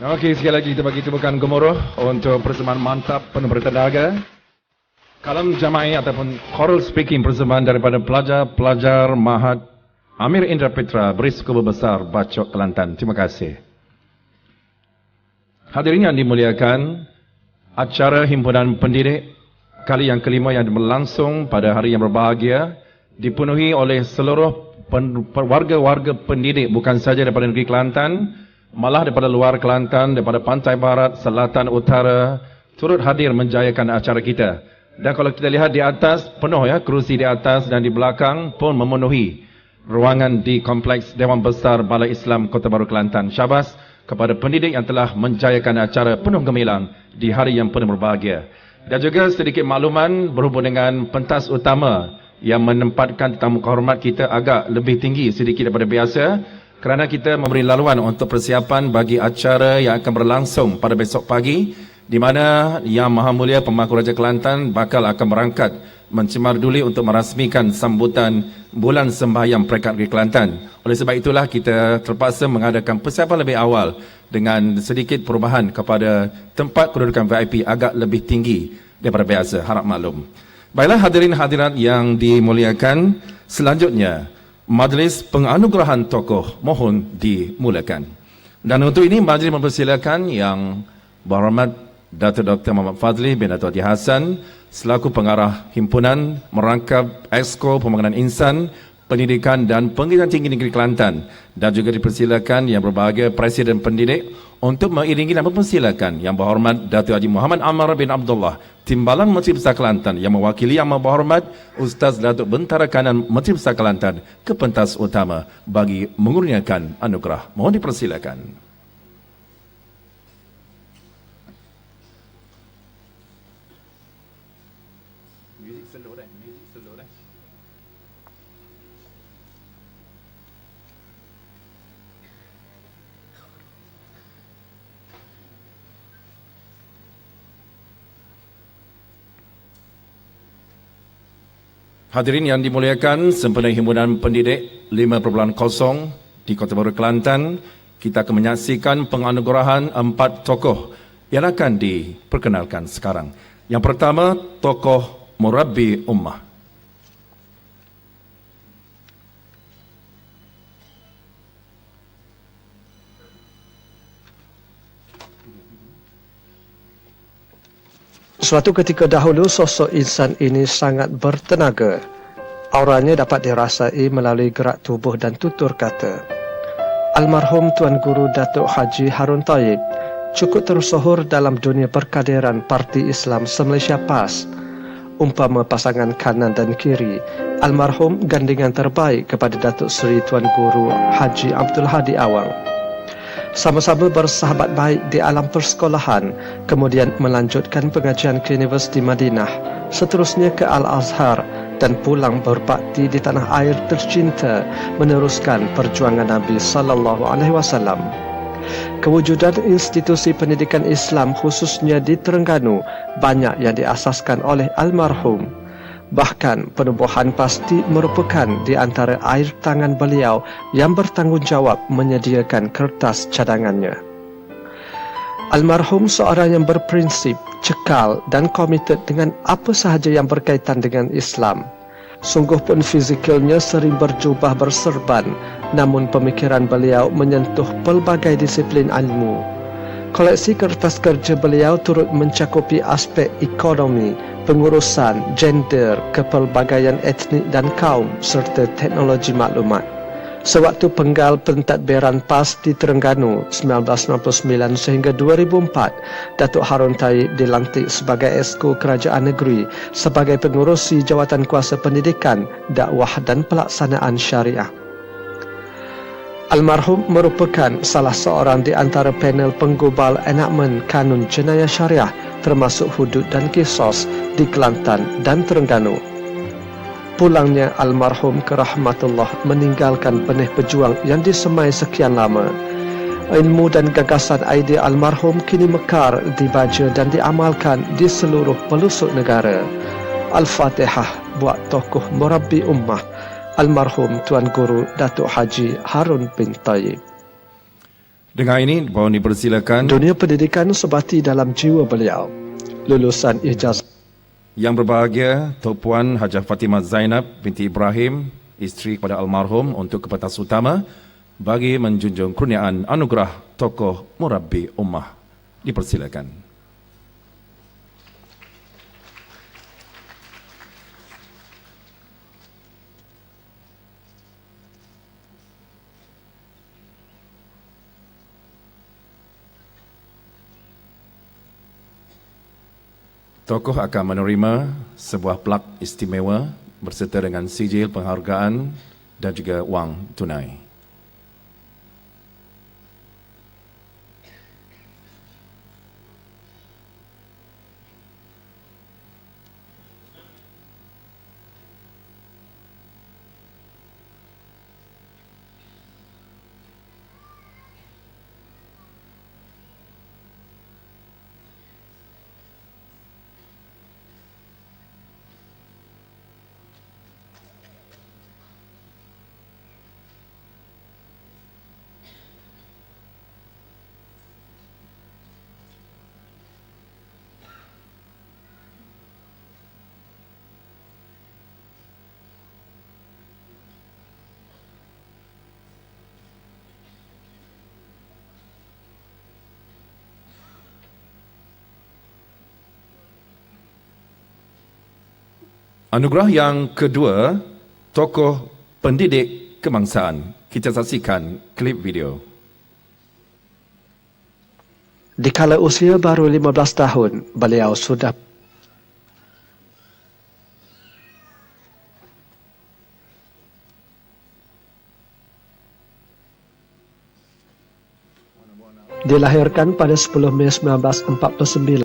Okey, sekali lagi kita bagi tepukan gemuruh untuk persembahan mantap penuh bertenaga. Kalam jama'i ataupun choral speaking persembahan daripada pelajar-pelajar Mahad Amir Indra Petra Beriskubu Besar Bacok Kelantan. Terima kasih. Hadirin yang dimuliakan, acara himpunan pendidik kali yang kelima yang berlangsung pada hari yang berbahagia dipenuhi oleh seluruh warga-warga pendidik bukan saja daripada negeri Kelantan, malah daripada luar Kelantan, daripada pantai barat, selatan, utara, turut hadir menjayakan acara kita. Dan kalau kita lihat di atas, penuh ya, kerusi di atas dan di belakang pun memenuhi ruangan di Kompleks Dewan Besar Balai Islam Kota Baru Kelantan. Syabas kepada pendidik yang telah menjayakan acara penuh gemilang di hari yang penuh berbahagia. Dan juga sedikit makluman berhubung dengan pentas utama yang menempatkan tetamu kehormat kita agak lebih tinggi sedikit daripada biasa, kerana kita memberi laluan untuk persiapan bagi acara yang akan berlangsung pada besok pagi, di mana Yang Maha Mulia Pemangku Raja Kelantan bakal akan berangkat mencemar duli untuk merasmikan sambutan Bulan Sembahyang Perekat Negeri Kelantan. Oleh sebab itulah kita terpaksa mengadakan persiapan lebih awal dengan sedikit perubahan kepada tempat kedudukan VIP agak lebih tinggi daripada biasa, harap maklum. Baiklah hadirin hadirat yang dimuliakan, selanjutnya majlis penganugerahan tokoh mohon dimulakan. Dan untuk ini majlis mempersilakan Yang Berhormat Datuk Dr. Muhammad Fadli bin Datuk Haji Hassan selaku pengarah himpunan merangkap Exco Pembangunan Insan, Pendidikan dan Pendidikan Tinggi Negeri Kelantan, dan juga dipersilakan Yang Berbahagia Presiden Pendidik untuk mengiringi dan mempersilakan Yang Berhormat Datuk Haji Muhammad Ammar bin Abdullah, Timbalan Menteri Besar Kelantan, yang mewakili Yang Berhormat Ustaz Datuk Bentara Kanan Menteri Besar Kelantan ke pentas utama bagi mengurniakan anugerah. Mohon dipersilakan. Hadirin yang dimuliakan, sempena himpunan pendidik 5.0 di Kota Baru Kelantan, kita akan menyaksikan penganugerahan 4 tokoh yang akan diperkenalkan sekarang. Yang pertama, tokoh Murabbi Ummah. Suatu ketika dahulu, sosok insan ini sangat bertenaga. Auranya dapat dirasai melalui gerak tubuh dan tutur kata. Almarhum Tuan Guru Datuk Haji Harun Taib cukup tersohor dalam dunia perkaderan Parti Islam se-Malaysia PAS. Umpama pasangan kanan dan kiri, almarhum gandingan terbaik kepada Datuk Seri Tuan Guru Haji Abdul Hadi Awang. Sama-sama bersahabat baik di alam persekolahan, kemudian melanjutkan pengajian ke Universiti Madinah, seterusnya ke Al-Azhar dan pulang berbakti di tanah air tercinta meneruskan perjuangan Nabi sallallahu alaihi wasallam. Kewujudan institusi pendidikan Islam khususnya di Terengganu banyak yang diasaskan oleh almarhum. Bahkan penubuhan pasti merupakan di antara air tangan beliau yang bertanggungjawab menyediakan kertas cadangannya. Almarhum seorang yang berprinsip, cekal dan komited dengan apa sahaja yang berkaitan dengan Islam. Sungguh pun fizikalnya sering berjubah berserban, namun pemikiran beliau menyentuh pelbagai disiplin ilmu. Koleksi kertas kerja beliau turut mencakupi aspek ekonomi, pengurusan, gender, kepelbagaian etnik dan kaum serta teknologi maklumat. Sewaktu penggal pentadbiran PAS di Terengganu 1999 sehingga 2004, Datuk Harun Taib dilantik sebagai Exco Kerajaan Negeri sebagai pengurusi Jawatan Kuasa Pendidikan, Dakwah dan Pelaksanaan Syariah. Almarhum merupakan salah seorang di antara panel penggubal enakmen Kanun Jenayah Syariah termasuk hudud dan kisos di Kelantan dan Terengganu. Pulangnya almarhum ke rahmatullah meninggalkan benih pejuang yang disemai sekian lama. Ilmu dan gagasan idea almarhum kini mekar dibaca dan diamalkan di seluruh pelosok negara. Al-Fatihah buat tokoh Murabbi Ummah, almarhum Tuan Guru Datuk Haji Harun bin Taib. Dengan ini, mohon dipersilakan Dunia pendidikan sebati dalam jiwa beliau. Lulusan ijazah yang berbahagia Tok Puan Hajah Fatimah Zainab binti Ibrahim, isteri kepada almarhum untuk kepentas utama bagi menjunjung kurniaan anugerah tokoh murabbi ummah. Dipersilakan. Tokoh akan menerima sebuah plak istimewa berserta dengan sijil penghargaan dan juga wang tunai. Anugerah yang kedua, tokoh pendidik kebangsaan. Kita saksikan klip video. Dikala usia baru 15 tahun, beliau sudah dilahirkan pada 10 Mei 1949.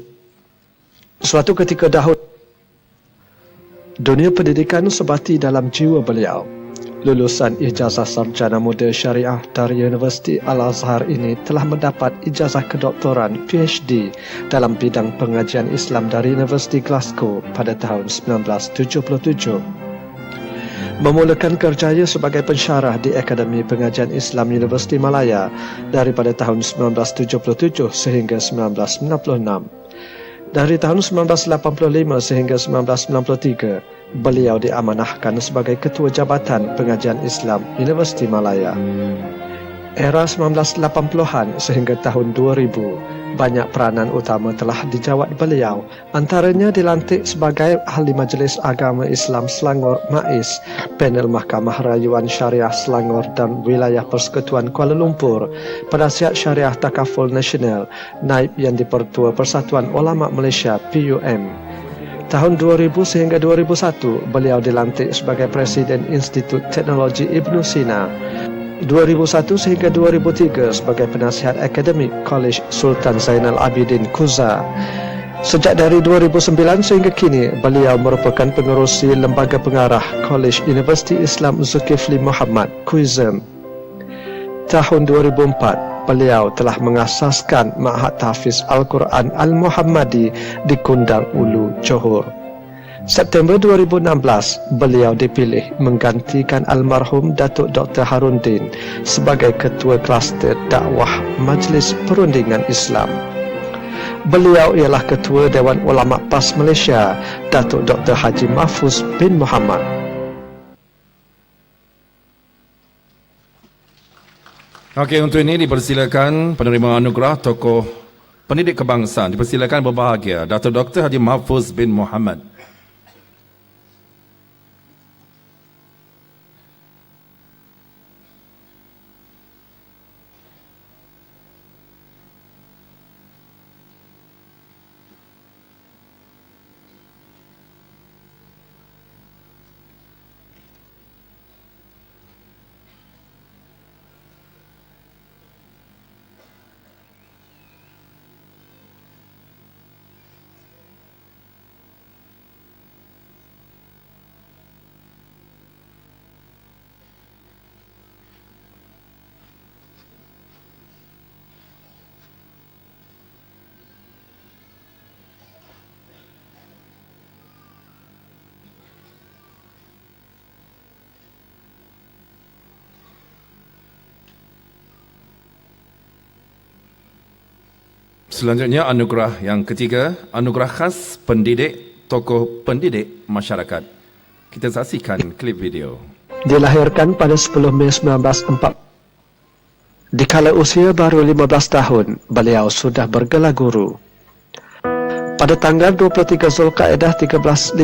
Suatu ketika dahulu, dunia pendidikan sebati dalam jiwa beliau. Lulusan ijazah sarjana muda syariah dari Universiti Al-Azhar ini telah mendapat ijazah kedoktoran PhD dalam bidang pengajian Islam dari Universiti Glasgow pada tahun 1977. Memulakan kerjaya sebagai pensyarah di Akademi Pengajian Islam Universiti Malaya daripada tahun 1977 sehingga 1996. Dari tahun 1985 sehingga 1993, beliau diamanahkan sebagai Ketua Jabatan Pengajian Islam Universiti Malaya. Era 1980-an sehingga tahun 2000, banyak peranan utama telah dijawat beliau, antaranya dilantik sebagai Ahli Majlis Agama Islam Selangor MAIS, Panel Mahkamah Rayuan Syariah Selangor dan Wilayah Persekutuan Kuala Lumpur, Penasihat Syariah Takaful Nasional, Naib Yang di-Pertua Persatuan Ulama Malaysia PUM. Tahun 2000 sehingga 2001, beliau dilantik sebagai Presiden Institut Teknologi Ibn Sina. 2001 sehingga 2003 sebagai penasihat akademik College Sultan Zainal Abidin Kuza. Sejak dari 2009 sehingga kini, beliau merupakan pengerusi Lembaga Pengarah College Universiti Islam Zulkifli Muhammad (KUISM). Tahun 2004, beliau telah mengasaskan Ma'had Tahfiz Al-Quran Al-Muhammadi di Kundang Ulu, Johor. September 2016, beliau dipilih menggantikan almarhum Datuk Dr. Harundin sebagai Ketua Kluster Dakwah Majlis Perundingan Islam. Beliau ialah Ketua Dewan Ulama PAS Malaysia, Datuk Dr. Haji Mahfuz bin Muhammad. Okey, untuk ini dipersilakan penerima anugerah tokoh pendidik kebangsaan. Dipersilakan berbahagia Datuk Dr. Haji Mahfuz bin Muhammad. Selanjutnya anugerah yang ketiga, anugerah khas pendidik tokoh pendidik masyarakat. Kita saksikan klip video. Dilahirkan pada 10 Mei 1940. Dikala usia baru 15 tahun, beliau sudah bergelar guru. Pada tanggal 23 Zulkaidah 1356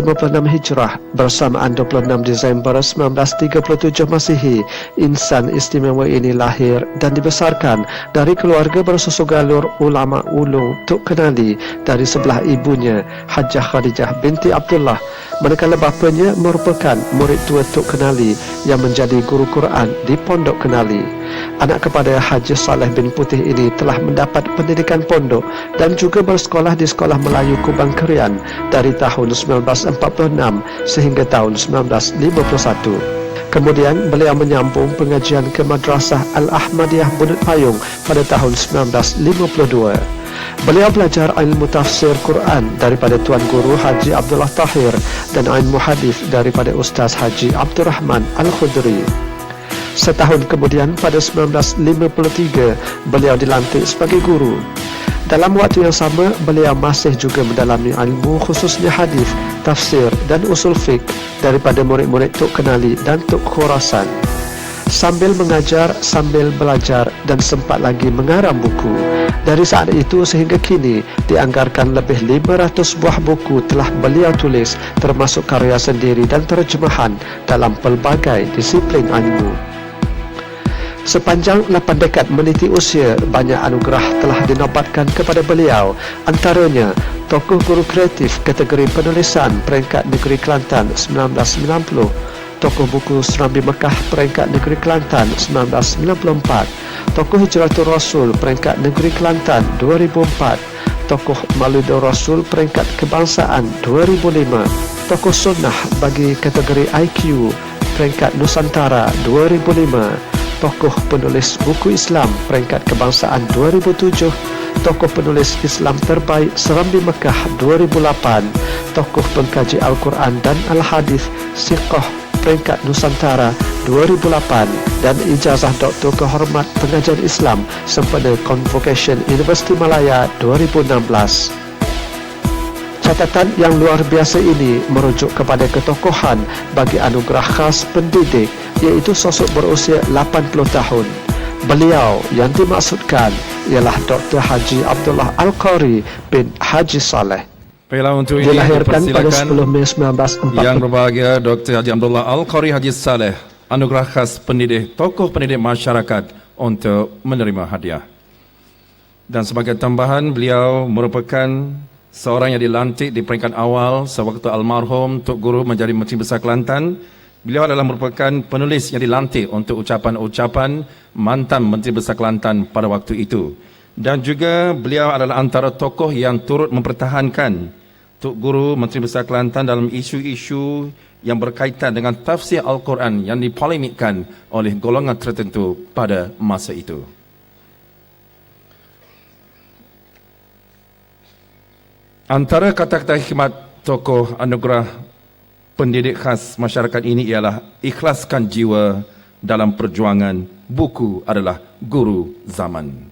Hijrah bersamaan 26 Disember 1937 Masihi, insan istimewa ini lahir dan dibesarkan dari keluarga bersusu galur ulama ulung Tok Kenali dari sebelah ibunya Hajah Khadijah binti Abdullah, manakala bapanya merupakan murid tua Tok Kenali yang menjadi guru Quran di Pondok Kenali. Anak kepada Haji Saleh bin Putih ini telah mendapat pendidikan pondok dan juga bersekolah di Sekolah Melayu Kubang Kerian dari tahun 1946 sehingga tahun 1951. Kemudian beliau menyambung pengajian ke Madrasah Al-Ahmadiyah Bunut Payung pada tahun 1952. Beliau belajar ilmu tafsir Quran daripada Tuan Guru Haji Abdullah Tahir dan ilmu hadis daripada Ustaz Haji Abdul Rahman Al-Khudri. Setahun kemudian pada 1953 beliau dilantik sebagai guru. Dalam waktu yang sama beliau masih juga mendalami ilmu khususnya hadis, tafsir dan usul fiqh daripada murid-murid Tok Kenali dan Tok Khurasan. Sambil mengajar, sambil belajar dan sempat lagi mengarang buku. Dari saat itu sehingga kini dianggarkan lebih 500 buah buku telah beliau tulis, termasuk karya sendiri dan terjemahan dalam pelbagai disiplin ilmu. Sepanjang 8 dekad meniti usia, banyak anugerah telah dinobatkan kepada beliau. Antaranya, tokoh guru kreatif kategori penulisan peringkat negeri Kelantan 1990, tokoh buku Serambi Mekah peringkat negeri Kelantan 1994, tokoh Hijratul Rasul peringkat negeri Kelantan 2004, tokoh Maulidul Rasul peringkat kebangsaan 2005, tokoh sunnah bagi kategori IQ peringkat Nusantara 2005, tokoh penulis buku Islam peringkat kebangsaan 2007, tokoh penulis Islam terbaik Serambi Mekah 2008, tokoh pengkaji Al-Quran dan Al-Hadis Siqah peringkat Nusantara 2008 dan ijazah doktor kehormat pengajian Islam sempena Convocation Universiti Malaya 2016. Catatan yang luar biasa ini merujuk kepada ketokohan bagi anugerah khas pendidik, iaitu sosok berusia 80 tahun. Beliau yang dimaksudkan ialah Dr. Haji Abdullah Al-Qari bin Haji Saleh. Baiklah, untuk ini Dilahirkan pada dipersilakan 10 Mei 1940. Yang berbahagia Dr. Haji Abdullah Al-Qari Haji Saleh, anugerah khas pendidik tokoh pendidik masyarakat untuk menerima hadiah. Dan sebagai tambahan, beliau merupakan seorang yang dilantik di peringkat awal sewaktu almarhum Tok Guru menjadi Menteri Besar Kelantan. Beliau adalah merupakan penulis yang dilantik untuk ucapan-ucapan mantan Menteri Besar Kelantan pada waktu itu. Dan juga beliau adalah antara tokoh yang turut mempertahankan Tok Guru Menteri Besar Kelantan dalam isu-isu yang berkaitan dengan tafsir Al-Quran yang dipolemikkan oleh golongan tertentu pada masa itu. Antara kata-kata hikmat tokoh anugerah pendidik khas masyarakat ini ialah ikhlaskan jiwa dalam perjuangan, buku adalah guru zaman.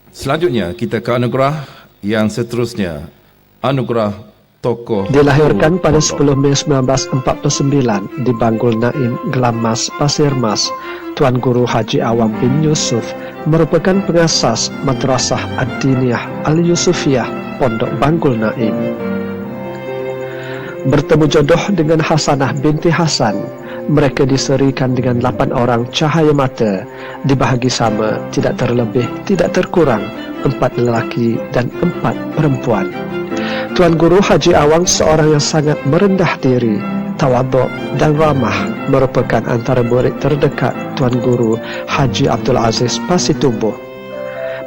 Selanjutnya kita ke anugerah yang seterusnya, anugerah tokoh. Dilahirkan pada 10 Mei 1949 di Banggul Naim, Gelamas, Pasir Mas, Tuan Guru Haji Awam bin Yusuf merupakan pengasas Madrasah Ad-Diniyah Al-Yusufiyah Pondok Banggul Naim. Bertemu jodoh dengan Hasanah binti Hasan, mereka diserikan dengan 8 orang cahaya mata, dibahagi sama, tidak terlebih, tidak terkurang, 4 lelaki dan 4 perempuan. Tuan Guru Haji Awang seorang yang sangat merendah diri, tawaduk dan ramah, merupakan antara murid terdekat Tuan Guru Haji Abdul Aziz Pasitumbuh.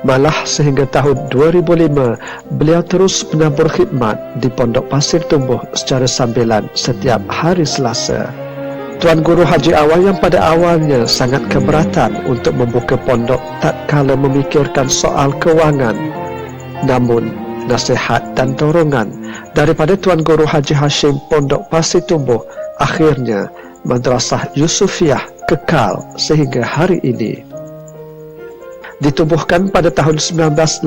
Malah sehingga tahun 2005, beliau terus menabur khidmat di Pondok Pasir Tumbuh secara sambilan setiap hari Selasa. Tuan Guru Haji Awang yang pada awalnya sangat keberatan untuk membuka pondok tak kala memikirkan soal kewangan, namun nasihat dan dorongan daripada Tuan Guru Haji Hashim Pondok Pasir Tumbuh, akhirnya Madrasah Yusufiyah kekal sehingga hari ini. Ditubuhkan pada tahun 1985,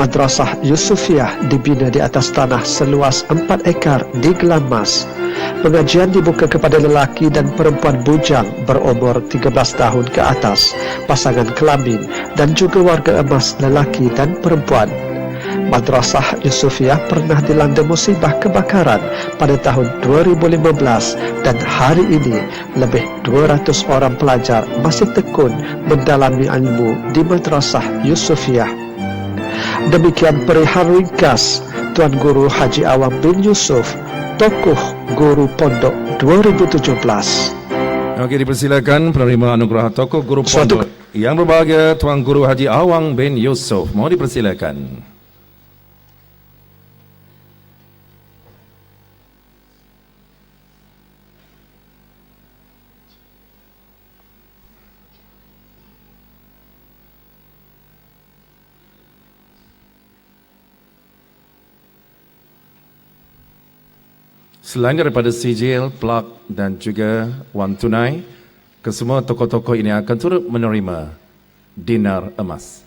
Madrasah Yusufiah dibina di atas tanah seluas 4 ekar di Gelang Mas. Pengajian dibuka kepada lelaki dan perempuan bujang berumur 13 tahun ke atas, pasangan kelamin dan juga warga emas lelaki dan perempuan. Madrasah Yusufiah pernah dilanda musibah kebakaran pada tahun 2015 dan hari ini lebih 200 orang pelajar masih tekun mendalami ilmu di Madrasah Yusufiah. Demikian perihal ringkas Tuan Guru Haji Awang bin Yusuf, tokoh guru pondok 2017. Okey, dipersilakan penerima anugerah tokoh guru pondok yang berbahagia Tuan Guru Haji Awang bin Yusuf. Mohon dipersilakan. Selain daripada sijil, plak dan juga wang tunai, kesemua tokoh-tokoh ini akan turut menerima dinar emas.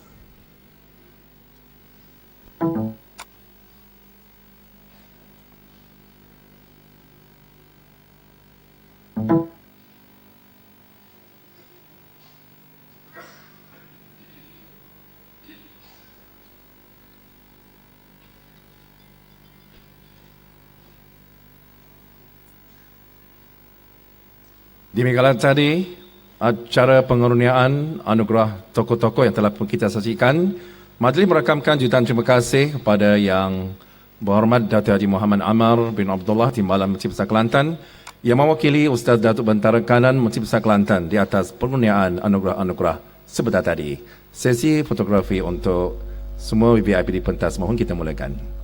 Demikianlah tadi acara pengaruniaan anugerah tokoh-tokoh yang telah kita saksikan. Majlis merakamkan jutaan terima kasih kepada Yang Berhormat Datuk Haji Muhammad Amar bin Abdullah Timbalan Masjid Besar Kelantan yang mewakili Ustaz Datuk Bentara Kanan Masjid Besar Kelantan di atas pengurniaan anugerah-anugerah sebentar tadi. Sesi fotografi untuk semua VIP di pentas, mohon kita mulakan.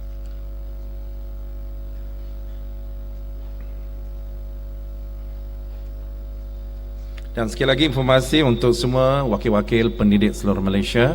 Dan sekali lagi informasi untuk semua wakil-wakil pendidik seluruh Malaysia,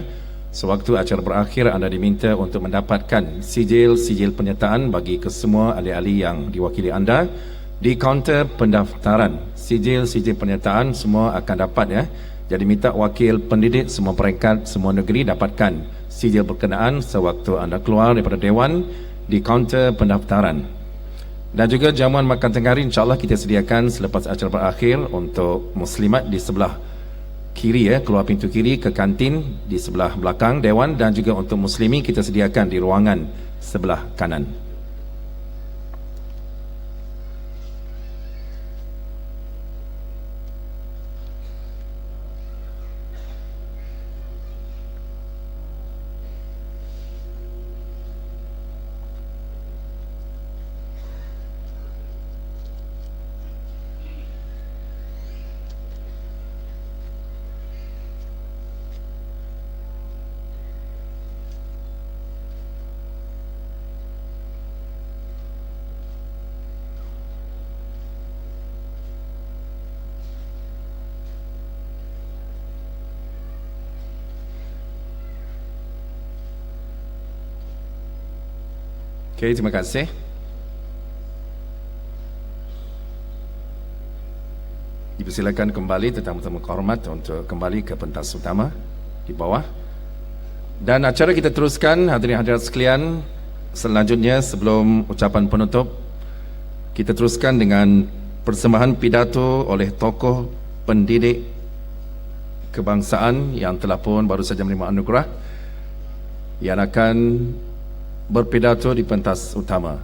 sewaktu acara berakhir anda diminta untuk mendapatkan sijil-sijil penyertaan bagi kesemua ahli-ahli yang diwakili anda di kaunter pendaftaran. Sijil-sijil penyertaan semua akan dapat ya. Jadi minta wakil pendidik semua peringkat, semua negeri dapatkan sijil berkenaan sewaktu anda keluar daripada Dewan di kaunter pendaftaran. Dan juga jamuan makan tengah hari insyaAllah kita sediakan selepas acara berakhir untuk muslimat di sebelah kiri ya, keluar pintu kiri ke kantin di sebelah belakang Dewan, dan juga untuk muslimi kita sediakan di ruangan sebelah kanan. Okey, terima kasih. Dipersilakan kembali tetamu-tetamu kehormat untuk kembali ke pentas utama di bawah. Dan acara kita teruskan, hadirin hadirat sekalian. Selanjutnya sebelum ucapan penutup, kita teruskan dengan persembahan pidato oleh tokoh pendidik kebangsaan yang telah pun baru saja menerima anugerah yang akan berpidato di pentas utama.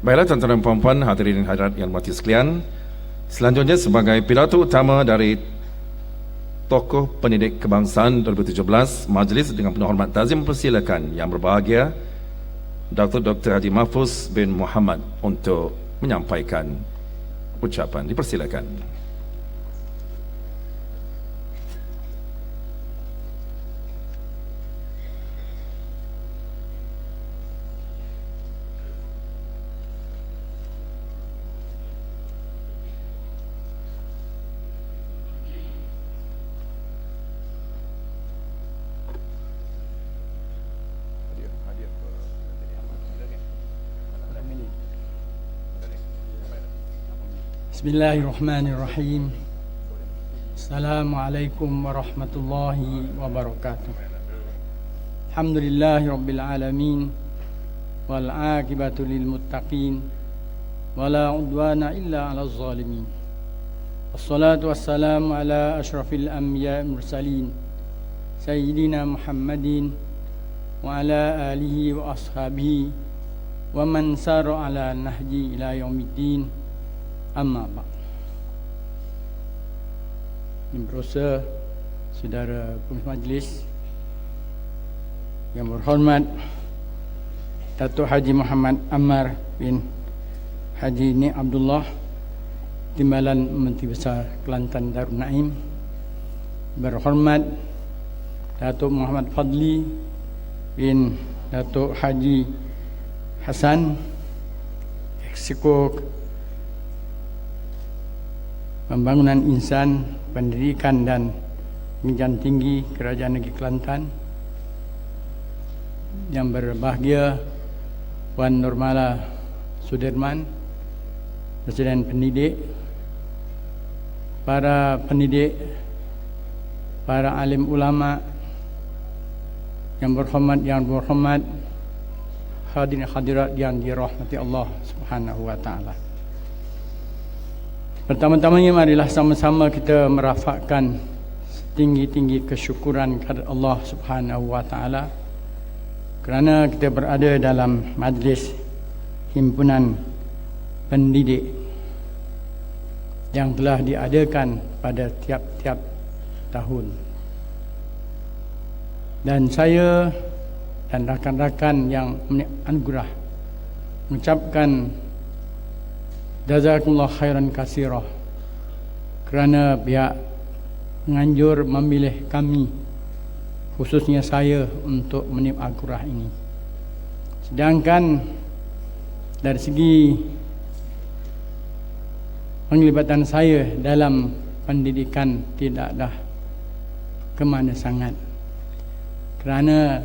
Baiklah tuan-tuan dan puan-puan, hadirin hadirat yang berhormat sekalian, selanjutnya sebagai pidato utama dari tokoh pendidik kebangsaan 2017, majlis dengan penuh hormat tazim mempersilakan yang berbahagia Dr. Haji Mahfuz bin Muhammad untuk menyampaikan ucapan. Dipersilakan. Bismillahirrahmanirrahim. Assalamualaikum warahmatullahi wabarakatuh. Alhamdulillahi rabbil alamin wal aqibatu lil muttaqin wala udwana illa 'alal zalimin. Wassalatu wassalamu ala asyrafil anbiya'i mursalin sayyidina Muhammadin wa ala alihi wa ashabihi wa man sara ala nahji ila yaumiddin. Amma ba'd. Yang berdosa saudara pengurus majlis yang berhormat Datuk Haji Muhammad Ammar bin Haji Ni Abdullah, Timbalan Menteri Besar Kelantan Darul Naim, berhormat Datuk Muhammad Fadli bin Datuk Haji Hasan, Eksekutif Pembangunan Insan, Pendidikan dan Pendidikan Tinggi Kerajaan Negeri Kelantan, yang berbahagia Puan Nurmala Sudirman, Presiden Pendidik, para pendidik, para alim ulama, yang berhormat hadirin hadirat yang dirahmati Allah Subhanahu wa taala. Pertama-tamanya marilah sama-sama kita merafakkan setinggi-tinggi kesyukuran kepada Allah Subhanahu wa taala kerana kita berada dalam majlis himpunan pendidik yang telah diadakan pada tiap-tiap tahun. Dan saya dan rakan-rakan yang anugerah mengucapkan jazakumullah khairan katsirah kerana pihak menganjur memilih kami, khususnya saya, untuk menip anugerah ini. Sedangkan dari segi penglibatan saya dalam pendidikan tidaklah kemana sangat, kerana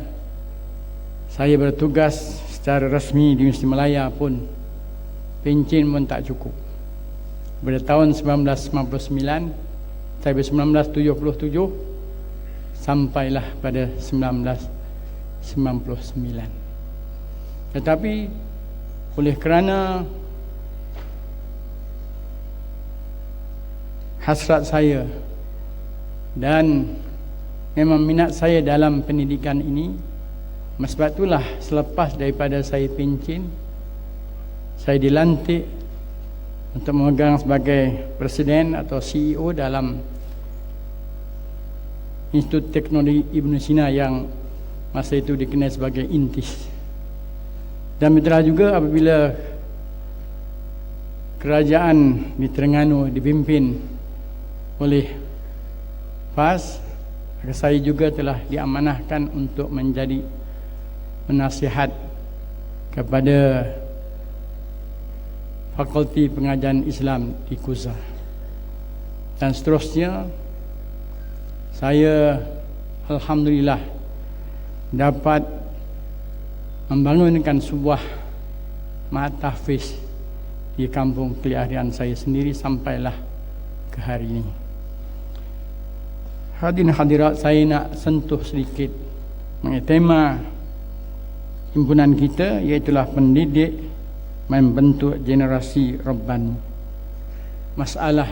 saya bertugas secara rasmi di Universiti Malaya pun pencen pun tak cukup. Pada tahun 1999 sampai 1977 sampailah pada 1999. Tetapi oleh kerana hasrat saya dan memang minat saya dalam pendidikan ini, sebab itulah selepas daripada saya pencen, saya dilantik untuk memegang sebagai Presiden atau CEO dalam Institut Teknologi Ibn Sina yang masa itu dikenal sebagai INTIS. Dan betul juga apabila kerajaan di Terengganu dipimpin oleh PAS, saya juga telah diamanahkan untuk menjadi penasihat kepada Fakulti Pengajian Islam di Kuza. Dan seterusnya, saya alhamdulillah dapat membangunkan sebuah mahadhafis di kampung kelahiran saya sendiri sampailah ke hari ini. Hadirin hadirat, saya nak sentuh sedikit mengenai tema himpunan kita, iaitulah pendidik membentuk generasi Rabbani, masalah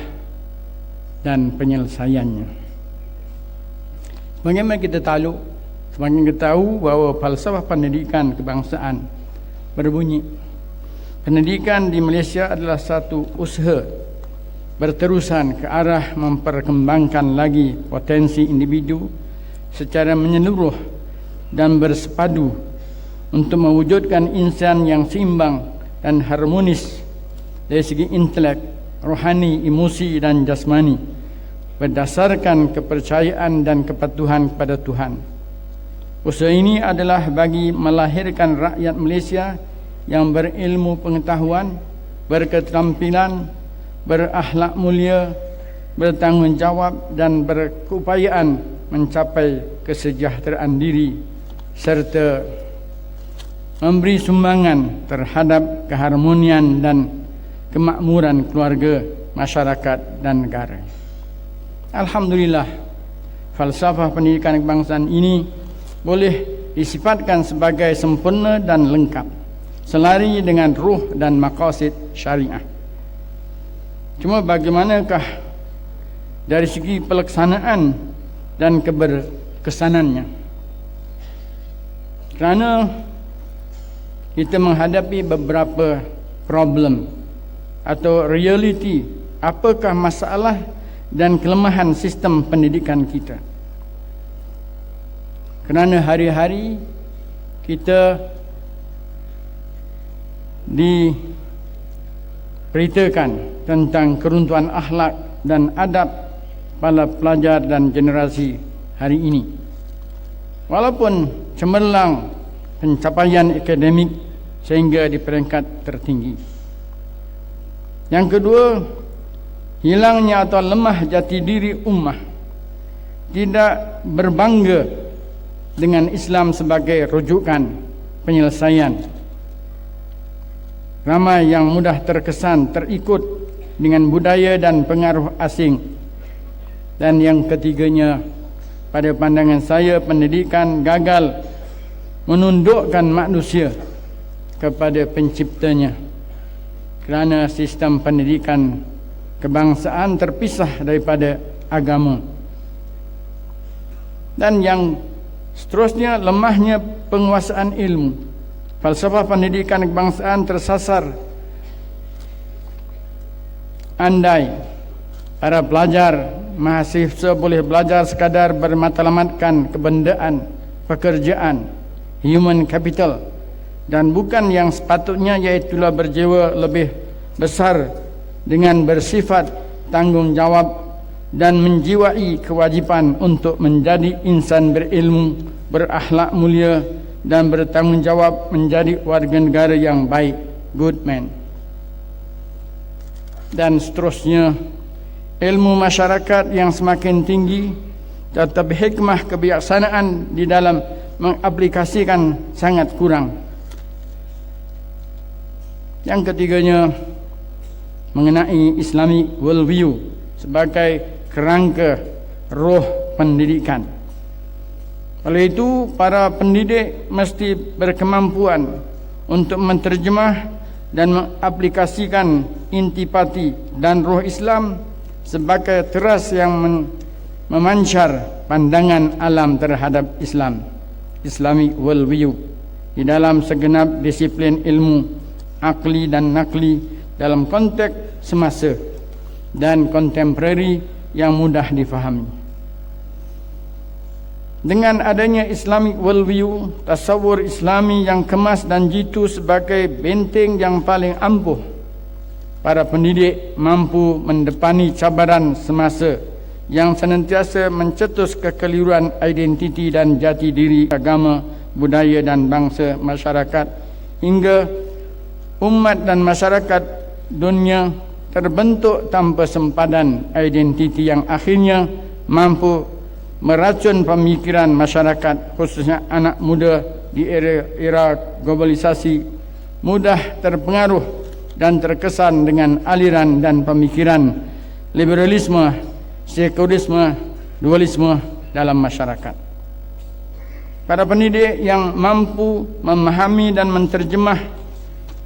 dan penyelesaiannya. Bagaimana kita tahu, semakin kita tahu bahawa falsafah pendidikan kebangsaan berbunyi, pendidikan di Malaysia adalah satu usaha berterusan ke arah memperkembangkan lagi potensi individu secara menyeluruh dan bersepadu untuk mewujudkan insan yang seimbang dan harmonis dari segi intelek, rohani, emosi dan jasmani berdasarkan kepercayaan dan kepatuhan kepada Tuhan. Usaha ini adalah bagi melahirkan rakyat Malaysia yang berilmu pengetahuan, berketerampilan, berakhlak mulia, bertanggungjawab dan berkeupayaan mencapai kesejahteraan diri serta memberi sumbangan terhadap keharmonian dan kemakmuran keluarga, masyarakat dan negara. Alhamdulillah, falsafah pendidikan kebangsaan ini boleh disifatkan sebagai sempurna dan lengkap, selari dengan ruh dan maqasid syariah. Cuma bagaimanakah dari segi pelaksanaan dan keberkesanannya? Kerana kita menghadapi beberapa problem atau realiti, apakah masalah dan kelemahan sistem pendidikan kita. Kerana hari-hari kita diberitakan tentang keruntuhan akhlak dan adab para pelajar dan generasi hari ini. Walaupun cemerlang pencapaian akademik sehingga di peringkat tertinggi. Yang kedua, hilangnya atau lemah jati diri ummah, tidak berbangga dengan Islam sebagai rujukan penyelesaian. Ramai yang mudah terkesan terikut dengan budaya dan pengaruh asing. Dan yang ketiganya, pada pandangan saya, pendidikan gagal menundukkan manusia kepada penciptanya, kerana sistem pendidikan kebangsaan terpisah daripada agama. Dan yang seterusnya, lemahnya penguasaan ilmu. Falsafah pendidikan kebangsaan tersasar. Andai para pelajar, mahasiswa boleh belajar sekadar bermatlamatkan kebendaan, pekerjaan, human capital, dan bukan yang sepatutnya, iaitulah berjiwa lebih besar dengan bersifat tanggungjawab dan menjiwai kewajipan untuk menjadi insan berilmu, berakhlak mulia dan bertanggungjawab menjadi warga negara yang baik, good man. Dan seterusnya, ilmu masyarakat yang semakin tinggi, tetapi hikmah kebijaksanaan di dalam mengaplikasikan sangat kurang. Yang ketiganya, mengenai Islamic worldview sebagai kerangka roh pendidikan. Oleh itu, para pendidik mesti berkemampuan untuk menterjemah dan mengaplikasikan intipati dan roh Islam sebagai teras yang memancar pandangan alam terhadap Islam, Islamic worldview, di dalam segenap disiplin ilmu akli dan nakli dalam konteks semasa dan kontemporari yang mudah difahami. Dengan adanya Islamic worldview, tasawur Islami yang kemas dan jitu sebagai benteng yang paling ampuh, para pendidik mampu mendepani cabaran semasa yang senantiasa mencetus kekeliruan identiti dan jati diri agama, budaya dan bangsa masyarakat, hingga umat dan masyarakat dunia terbentuk tanpa sempadan identiti yang akhirnya mampu meracun pemikiran masyarakat, khususnya anak muda di era globalisasi, mudah terpengaruh dan terkesan dengan aliran dan pemikiran liberalisme, sekulerisme, dualisme dalam masyarakat. Para pendidik yang mampu memahami dan menterjemah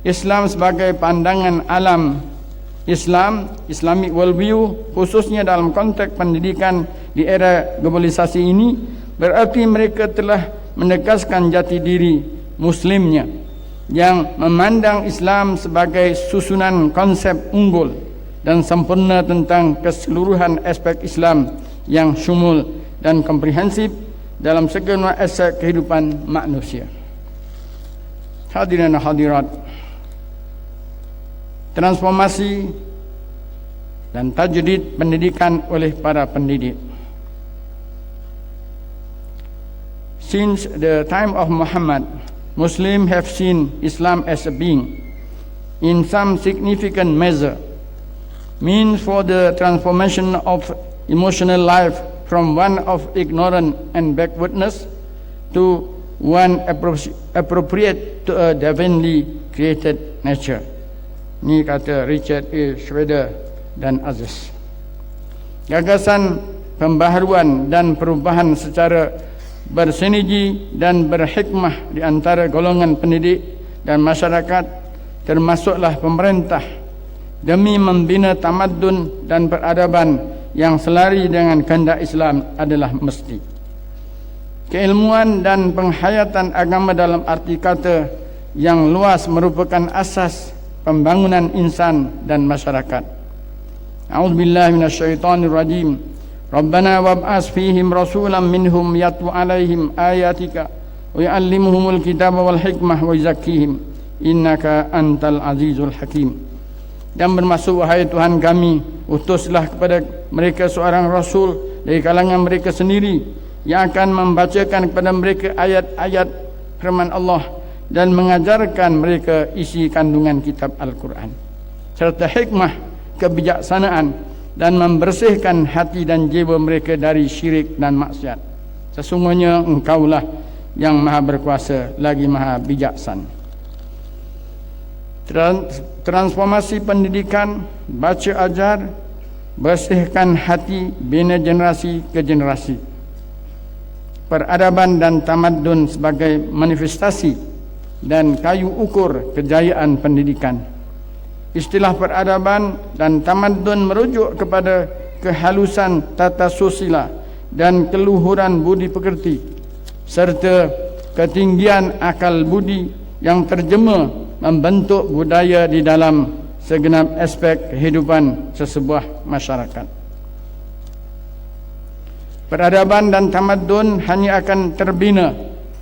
Islam sebagai pandangan alam Islam, Islamic worldview, khususnya dalam konteks pendidikan di era globalisasi ini, berarti mereka telah menegaskan jati diri Muslimnya yang memandang Islam sebagai susunan konsep unggul dan sempurna tentang keseluruhan aspek Islam yang syumul dan komprehensif dalam segala aspek kehidupan manusia. Hadirin hadirat, transformasi dan tajdid pendidikan oleh para pendidik. Since the time of Muhammad, Muslims have seen Islam as a being, in some significant measure, means for the transformation of emotional life from one of ignorance and backwardness to one appropriate to a divinely created nature. Ini kata Richard A. Schroeder dan Aziz. Gagasan pembaharuan dan perubahan secara bersinergi dan berhikmah di antara golongan pendidik dan masyarakat, termasuklah pemerintah, demi membina tamadun dan peradaban yang selari dengan kehendak Islam adalah mesti. Keilmuan dan penghayatan agama dalam arti kata yang luas merupakan asas pembangunan insan dan masyarakat. A'udzubillahi minasyaitonirrajim. Rabbana wab'as fihim rasulan minhum yatlu alaihim ayatika wa yu'allimuhumul kitaba wal hikmah wa yuzakkihim innaka antal azizul hakim. Dan bermaksud, wahai Tuhan kami, utuslah kepada mereka seorang rasul dari kalangan mereka sendiri yang akan membacakan kepada mereka ayat-ayat firman Allah dan mengajarkan mereka isi kandungan kitab Al-Quran serta hikmah, kebijaksanaan, dan membersihkan hati dan jiwa mereka dari syirik dan maksiat. Sesungguhnya Engkaulah yang maha berkuasa lagi maha bijaksana. Transformasi pendidikan, baca ajar, bersihkan hati, bina generasi ke generasi. Peradaban dan tamadun sebagai manifestasi dan kayu ukur kejayaan pendidikan. Istilah peradaban dan tamadun merujuk kepada kehalusan tata susila dan keluhuran budi pekerti serta ketinggian akal budi yang terjema membentuk budaya di dalam segenap aspek kehidupan sesebuah masyarakat. Peradaban dan tamadun hanya akan terbina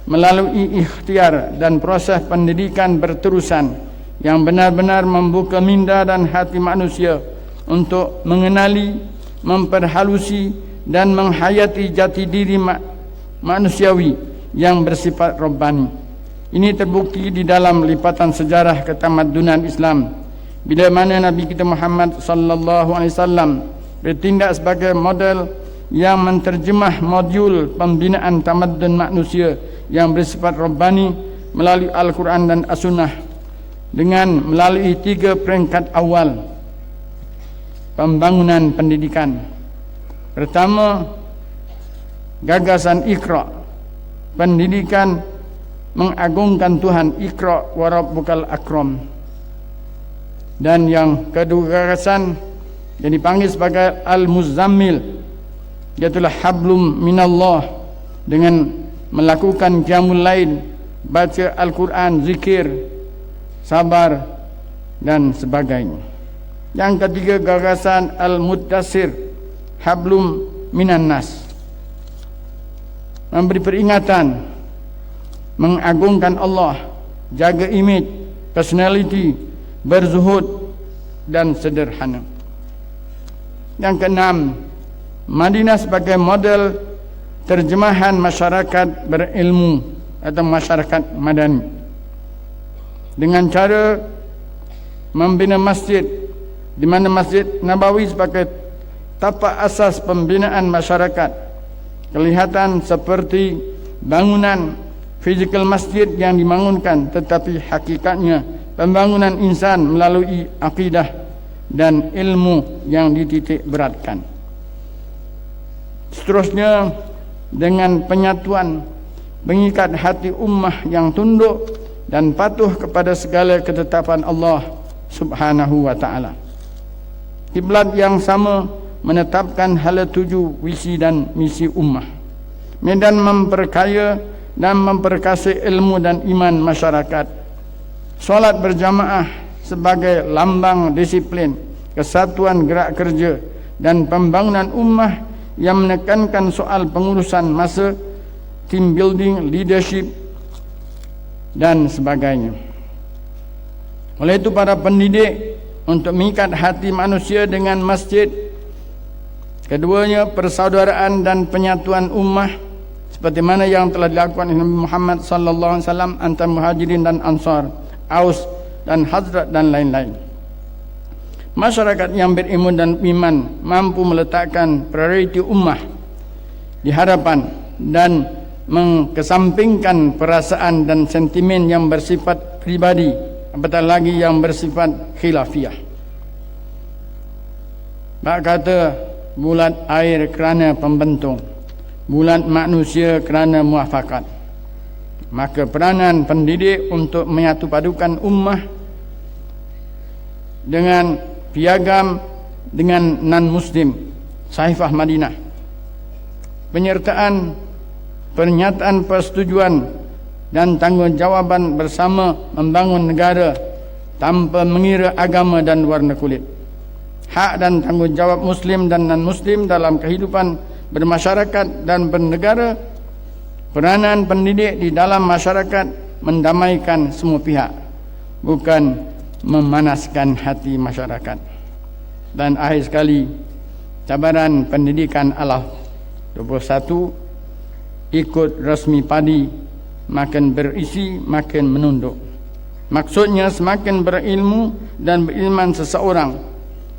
melalui ikhtiar dan proses pendidikan berterusan yang benar-benar membuka minda dan hati manusia untuk mengenali, memperhalusi dan menghayati jati diri manusiawi yang bersifat Rabbani. Ini terbukti di dalam lipatan sejarah ketamadunan Islam, bila mana Nabi kita Muhammad sallallahu alaihi wasallam bertindak sebagai model yang menterjemah modul pembinaan tamadun manusia yang bersifat Rabbani melalui Al-Quran dan As-Sunnah dengan melalui 3 peringkat awal pembangunan pendidikan. Pertama, gagasan Iqra, pendidikan mengagungkan Tuhan, Iqra wa rabbukal akram. Dan yang kedua, gagasan yang dipanggil sebagai Al-Muzammil, iaitulah hablum minallah, dengan melakukan qiyamul lail, baca Al-Quran, zikir, sabar dan sebagainya. Yang ketiga, gagasan Al-Muddassir, hablum minan nas, memberi peringatan, mengagungkan Allah, jaga image, personality, berzuhud dan sederhana. Yang keenam, Madinah sebagai model terjemahan masyarakat berilmu atau masyarakat madani dengan cara membina masjid, di mana Masjid Nabawi sebagai tapak asas pembinaan masyarakat kelihatan seperti bangunan fizikal masjid yang dibangunkan, tetapi hakikatnya pembangunan insan melalui akidah dan ilmu yang dititik beratkan. Seterusnya, dengan penyatuan mengikat hati ummah yang tunduk dan patuh kepada segala ketetapan Allah Subhanahu wa ta'ala. Kiblat yang sama menetapkan hala tuju visi dan misi ummah, medan memperkaya dan memperkasih ilmu dan iman masyarakat. Solat berjamaah sebagai lambang disiplin, kesatuan gerak kerja dan pembangunan ummah yang menekankan soal pengurusan masa, team building, leadership dan sebagainya. Oleh itu para pendidik untuk mengikat hati manusia dengan masjid. Keduanya persaudaraan dan penyatuan ummah seperti mana yang telah dilakukan Nabi Muhammad sallallahu alaihi wasallam antara Muhajirin dan Ansar, Aus dan Hazrat dan lain-lain. Masyarakat yang berilmu dan iman mampu meletakkan prioriti ummah di hadapan dan mengkesampingkan perasaan dan sentimen yang bersifat pribadi, apatah lagi yang bersifat khilafiyah. Bak kata bulat air kerana pembentung, bulat manusia kerana muafakat. Maka peranan pendidik untuk menyatupadukan ummah dengan piagam dengan non-Muslim, Sahifah Madinah, penyertaan pernyataan persetujuan dan tanggungjawab bersama membangun negara tanpa mengira agama dan warna kulit. Hak dan tanggungjawab Muslim dan non-Muslim dalam kehidupan bermasyarakat dan bernegara. Peranan pendidik di dalam masyarakat mendamaikan semua pihak, bukan memanaskan hati masyarakat. Dan akhir sekali, cabaran pendidikan Alaf 21, ikut resmi padi, makin berisi makin menunduk. Maksudnya semakin berilmu dan berilman seseorang,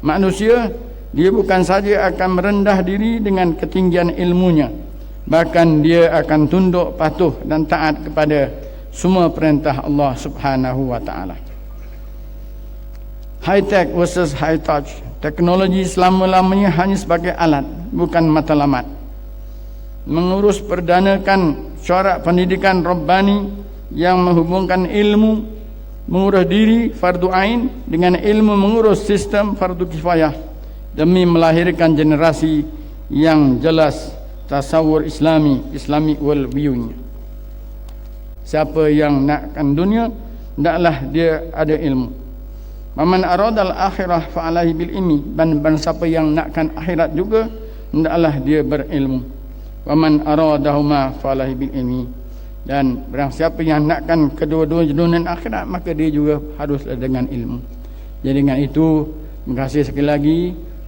manusia, dia bukan saja akan merendah diri dengan ketinggian ilmunya, bahkan dia akan tunduk, patuh dan taat kepada semua perintah Allah Subhanahu wa taala. High tech versus high touch. Teknologi selama-lamanya hanya sebagai alat, bukan matlamat. Mengurus perdanakan syarak pendidikan Rabbani yang menghubungkan ilmu mengurus diri fardu ain dengan ilmu mengurus sistem fardu kifayah demi melahirkan generasi yang jelas tasawur Islami world view-nya. Siapa yang nakkan dunia, hendaklah dia ada ilmu. Waman aradal akhirah fa'alaihi bil ilmi, dan siapa yang nakkan akhirat juga, hendaklah dia berilmu. Waman aradahuma fa'alaihi bil ilmi, dan barang siapa yang nakkan kedua-dua dunia dan akhirat, maka dia juga haruslah dengan ilmu. Jadi dengan itu, terima kasih sekali lagi.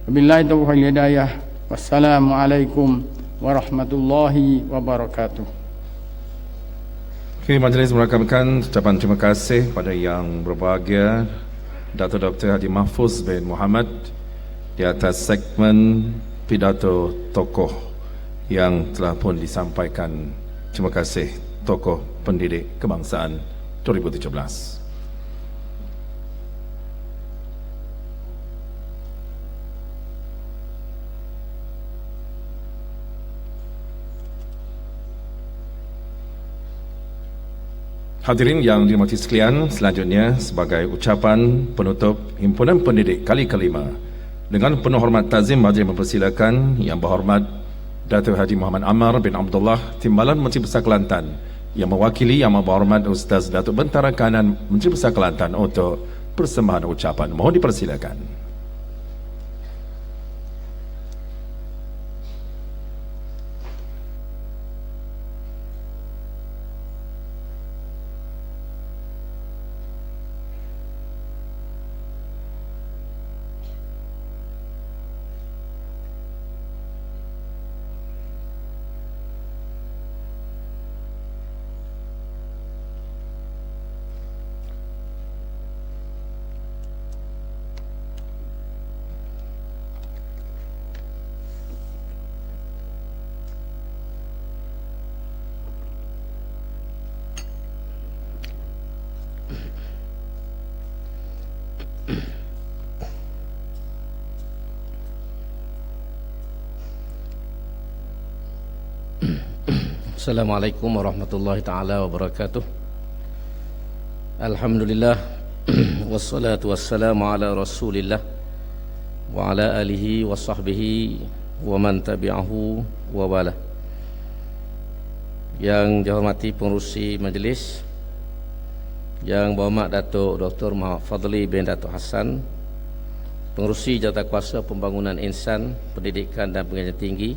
Wabillahi taufiq wal hidayah. Wassalamualaikum warahmatullahi wabarakatuh. Kini majlis merakamkan ucapan terima kasih pada yang berbahagia Dato' Dr. Haji Mahfuz bin Muhammad di atas segmen pidato tokoh yang telah pun disampaikan. Terima kasih tokoh pendidik kebangsaan 2017. Hadirin yang dirahmati sekalian, selanjutnya sebagai ucapan penutup Himpunan Pendidik kali kelima, dengan penuh hormat tazim majlis mempersilakan Yang Berhormat Datuk Haji Muhammad Ammar bin Abdullah, Timbalan Menteri Besar Kelantan, yang mewakili Yang Berhormat Ustaz Datuk Bentara Kanan Menteri Besar Kelantan untuk persembahan ucapan. Mohon dipersilakan. Assalamualaikum warahmatullahi taala wabarakatuh. Alhamdulillah wassalatu wassalamu ala Rasulillah wa ala alihi wa sahbihi wa man tabi'ahu wa wala. Yang dihormati pengerusi majlis, Yang Berhormat Datuk Dr. Muhammad Fadli bin Datuk Hassan, pengerusi Jawatankuasa Pembangunan Insan, Pendidikan dan Pengajian Tinggi,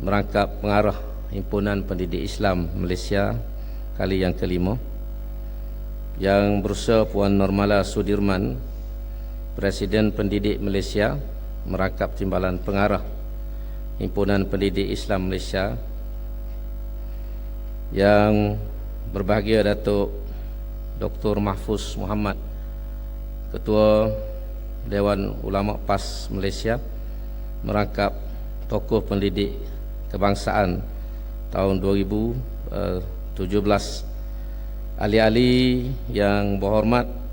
merangkap pengarah Himpunan Pendidik Islam Malaysia kali yang kelima, Yang Berusaha Puan Normala Sudirman, Presiden Pendidik Malaysia merangkap Timbalan Pengarah Himpunan Pendidik Islam Malaysia, yang berbahagia Datuk Dr. Mahfuz Muhammad, Ketua Dewan Ulama PAS Malaysia, merangkap tokoh pendidik kebangsaan tahun 2017. Ahli-ahli yang berhormat,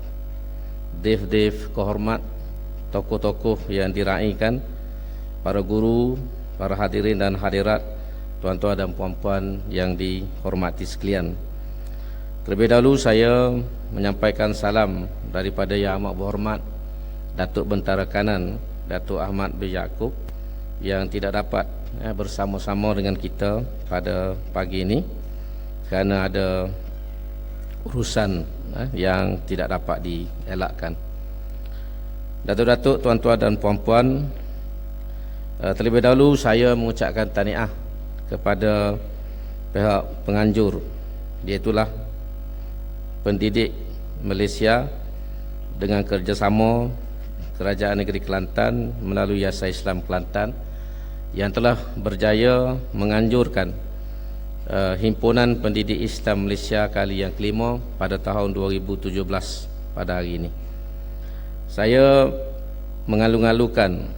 dev-dev kehormat, tokoh-tokoh yang diraikan, para guru, para hadirin dan hadirat, tuan-tuan dan puan-puan yang dihormati sekalian. Terlebih dahulu saya menyampaikan salam daripada Yang Amat Berhormat Datuk Bentara Kanan Datuk Ahmad bin Yaakob yang tidak dapat bersama-sama dengan kita pada pagi ini kerana ada urusan yang tidak dapat dielakkan. Datuk-datuk, tuan-tuan dan puan-puan, terlebih dahulu saya mengucapkan tahniah kepada pihak penganjur, iaitulah pendidik Malaysia dengan kerjasama Kerajaan Negeri Kelantan melalui Yayasan Islam Kelantan yang telah berjaya menganjurkan Himpunan Pendidik Islam Malaysia kali yang kelima pada tahun 2017 pada hari ini. Saya mengalu-alukan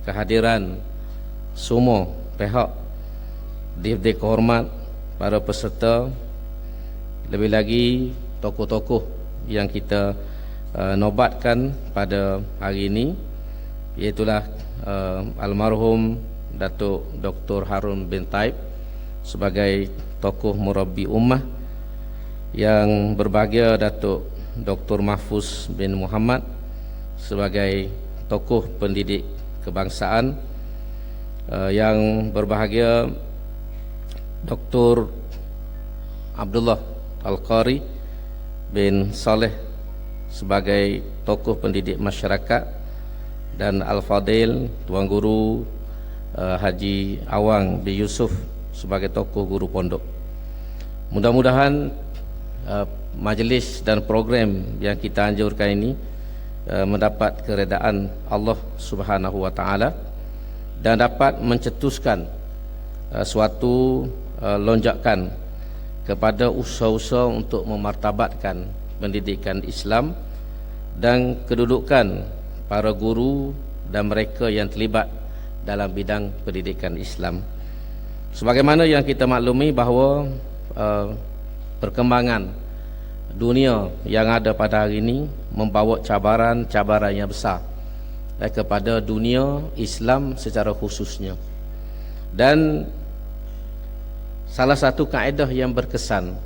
kehadiran semua pihak, dev-dev kehormat, para peserta, lebih lagi tokoh-tokoh yang kita nobatkan pada hari ini, iaitulah almarhum Datuk Dr. Harun bin Taib sebagai tokoh murabbi ummah, yang berbahagia Datuk Dr. Mahfuz bin Muhammad sebagai tokoh pendidik kebangsaan, yang berbahagia Dr. Abdullah Al-Qari bin Saleh sebagai tokoh pendidik masyarakat, dan Al-Fadil Tuan Guru Haji Awang bin Yusuf sebagai tokoh guru pondok. Mudah-mudahan majlis dan program yang kita anjurkan ini mendapat keredaan Allah Subhanahu wa taala dan dapat mencetuskan suatu lonjakan kepada usaha-usaha untuk memartabatkan pendidikan Islam dan kedudukan para guru dan mereka yang terlibat dalam bidang pendidikan Islam. Sebagaimana yang kita maklumi bahawa perkembangan dunia yang ada pada hari ini membawa cabaran-cabaran yang besar kepada dunia Islam secara khususnya. Dan salah satu kaedah yang berkesan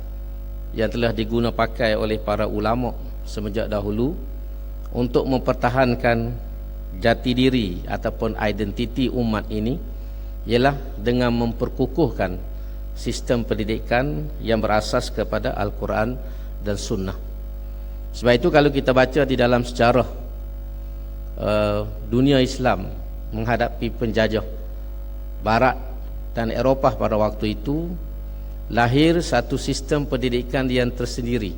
yang telah diguna pakai oleh para ulama semenjak dahulu untuk mempertahankan jati diri ataupun identiti umat ini ialah dengan memperkukuhkan sistem pendidikan yang berasas kepada Al-Quran dan Sunnah. Sebab itu kalau kita baca di dalam sejarah dunia Islam menghadapi penjajah Barat dan Eropah pada waktu itu, lahir satu sistem pendidikan yang tersendiri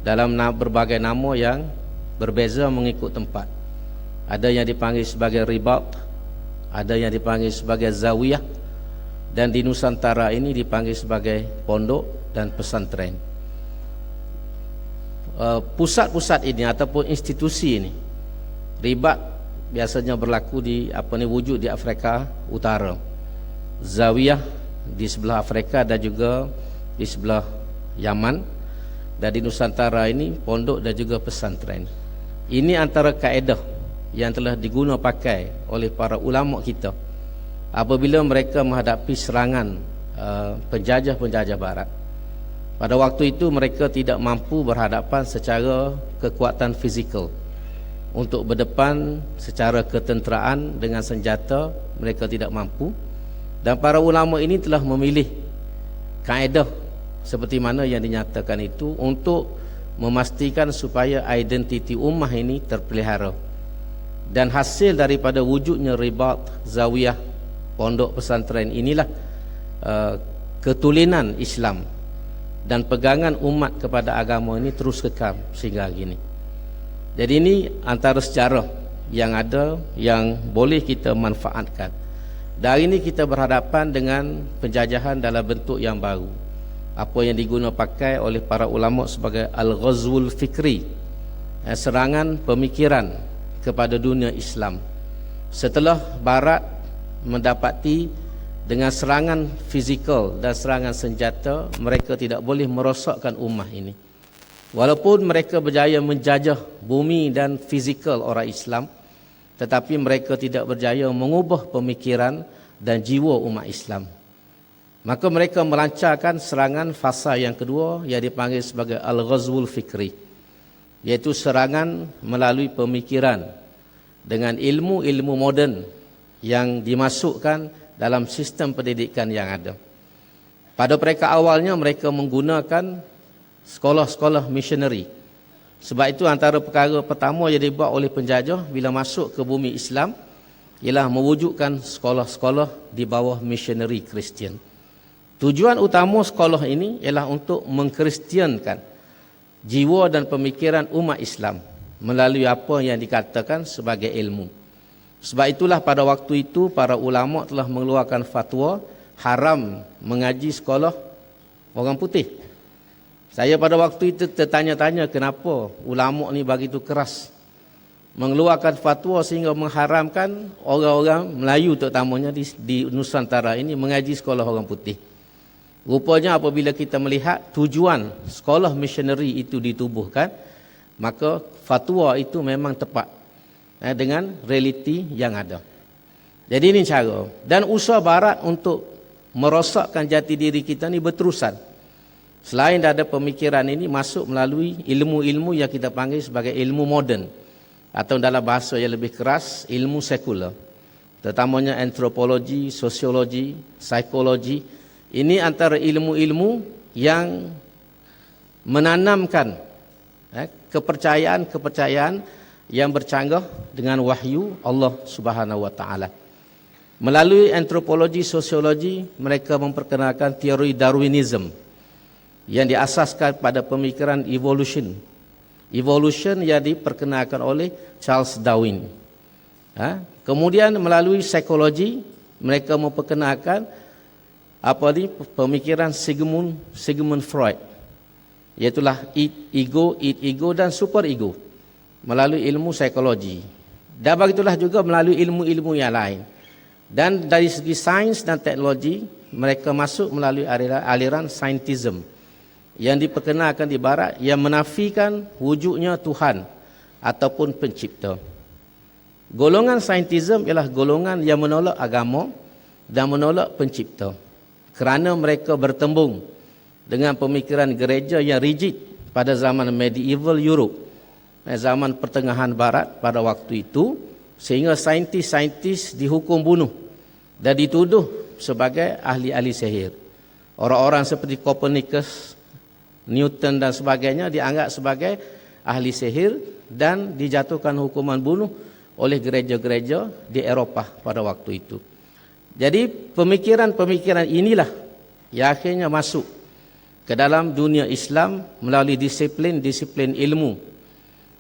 dalam berbagai nama yang berbeza mengikut tempat. Ada yang dipanggil sebagai ribat, ada yang dipanggil sebagai zawiyah, dan di Nusantara ini dipanggil sebagai pondok dan pesantren. Pusat-pusat ini ataupun institusi ini, ribat biasanya berlaku wujud di Afrika Utara, zawiyah di sebelah Afrika dan juga di sebelah Yaman, dan di Nusantara ini pondok dan juga pesantren. Ini antara kaedah yang telah diguna pakai oleh para ulama kita apabila mereka menghadapi serangan penjajah-penjajah Barat. Pada waktu itu mereka tidak mampu berhadapan secara kekuatan fizikal. Untuk berdepan secara ketenteraan dengan senjata, mereka tidak mampu. Dan para ulama ini telah memilih kaedah seperti mana yang dinyatakan itu untuk memastikan supaya identiti ummah ini terpelihara. Dan hasil daripada wujudnya ribat, zawiyah, pondok pesantren inilah ketulinan Islam dan pegangan umat kepada agama ini terus kekal sehingga hari ini. Jadi ini antara sejarah yang ada yang boleh kita manfaatkan. Dari ini kita berhadapan dengan penjajahan dalam bentuk yang baru. Apa yang diguna pakai oleh para ulama sebagai al-ghazwul fikri, serangan pemikiran kepada dunia Islam. Setelah Barat mendapati dengan serangan fizikal dan serangan senjata, mereka tidak boleh merosakkan ummah ini. Walaupun mereka berjaya menjajah bumi dan fizikal orang Islam, tetapi mereka tidak berjaya mengubah pemikiran dan jiwa umat Islam. Maka mereka melancarkan serangan fasa yang kedua yang dipanggil sebagai al-ghazwul fikri, iaitu serangan melalui pemikiran dengan ilmu-ilmu moden yang dimasukkan dalam sistem pendidikan yang ada. Pada mereka awalnya mereka menggunakan sekolah-sekolah missionary. Sebab itu antara perkara pertama yang dibuat oleh penjajah bila masuk ke bumi Islam ialah mewujudkan sekolah-sekolah di bawah missionary Kristian. Tujuan utama sekolah ini ialah untuk mengkristiankan jiwa dan pemikiran umat Islam melalui apa yang dikatakan sebagai ilmu. Sebab itulah pada waktu itu para ulama telah mengeluarkan fatwa haram mengaji sekolah orang putih. Saya pada waktu itu tertanya-tanya kenapa ulama ni begitu keras mengeluarkan fatwa sehingga mengharamkan orang-orang Melayu terutamanya di Nusantara ini mengaji sekolah orang putih. Rupanya apabila kita melihat tujuan sekolah missionary itu ditubuhkan, maka fatwa itu memang tepat dengan realiti yang ada. Jadi ini cara. Dan usaha Barat untuk merosakkan jati diri kita ni berterusan. Selain ada pemikiran ini masuk melalui ilmu-ilmu yang kita panggil sebagai ilmu moden, atau dalam bahasa yang lebih keras, ilmu sekular. Terutamanya antropologi, sosiologi, psikologi. Ini antara ilmu-ilmu yang menanamkan kepercayaan-kepercayaan yang bercanggah dengan wahyu Allah Subhanahu wa taala. Melalui antropologi, sosiologi, mereka memperkenalkan teori Darwinism yang diasaskan pada pemikiran evolution. Evolution yang diperkenalkan oleh Charles Darwin. Kemudian melalui psikologi, mereka memperkenalkan pemikiran Sigmund Freud, iaitulah eat ego dan super ego melalui ilmu psikologi. Dan begitulah juga melalui ilmu-ilmu yang lain. Dan dari segi sains dan teknologi, mereka masuk melalui aliran scientism yang diperkenalkan di Barat yang menafikan wujudnya Tuhan ataupun pencipta. Golongan scientism ialah golongan yang menolak agama dan menolak pencipta, kerana mereka bertembung dengan pemikiran gereja yang rigid pada zaman medieval Europe, zaman pertengahan Barat pada waktu itu, sehingga saintis-saintis dihukum bunuh dan dituduh sebagai ahli-ahli sihir. Orang-orang seperti Copernicus, Newton dan sebagainya dianggap sebagai ahli sihir dan dijatuhkan hukuman bunuh oleh gereja-gereja di Eropah pada waktu itu. Jadi pemikiran-pemikiran inilah yang akhirnya masuk ke dalam dunia Islam melalui disiplin-disiplin ilmu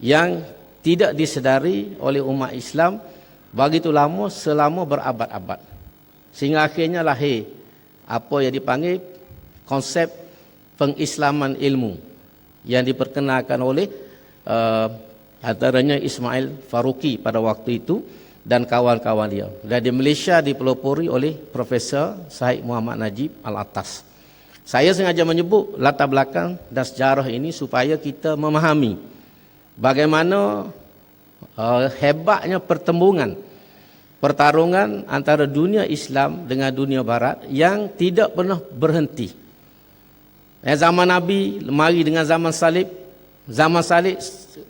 yang tidak disedari oleh umat Islam begitu lama selama berabad-abad. Sehingga akhirnya lahir apa yang dipanggil konsep pengislaman ilmu yang diperkenalkan oleh antaranya Ismail Faruqi pada waktu itu dan kawan-kawan dia. Dan di Malaysia dipelopori oleh Profesor Syed Muhammad Najib Al-Atas. Saya sengaja menyebut latar belakang dan sejarah ini supaya kita memahami bagaimana hebatnya pertarungan antara dunia Islam dengan dunia Barat yang tidak pernah berhenti. Zaman Nabi mari dengan zaman salib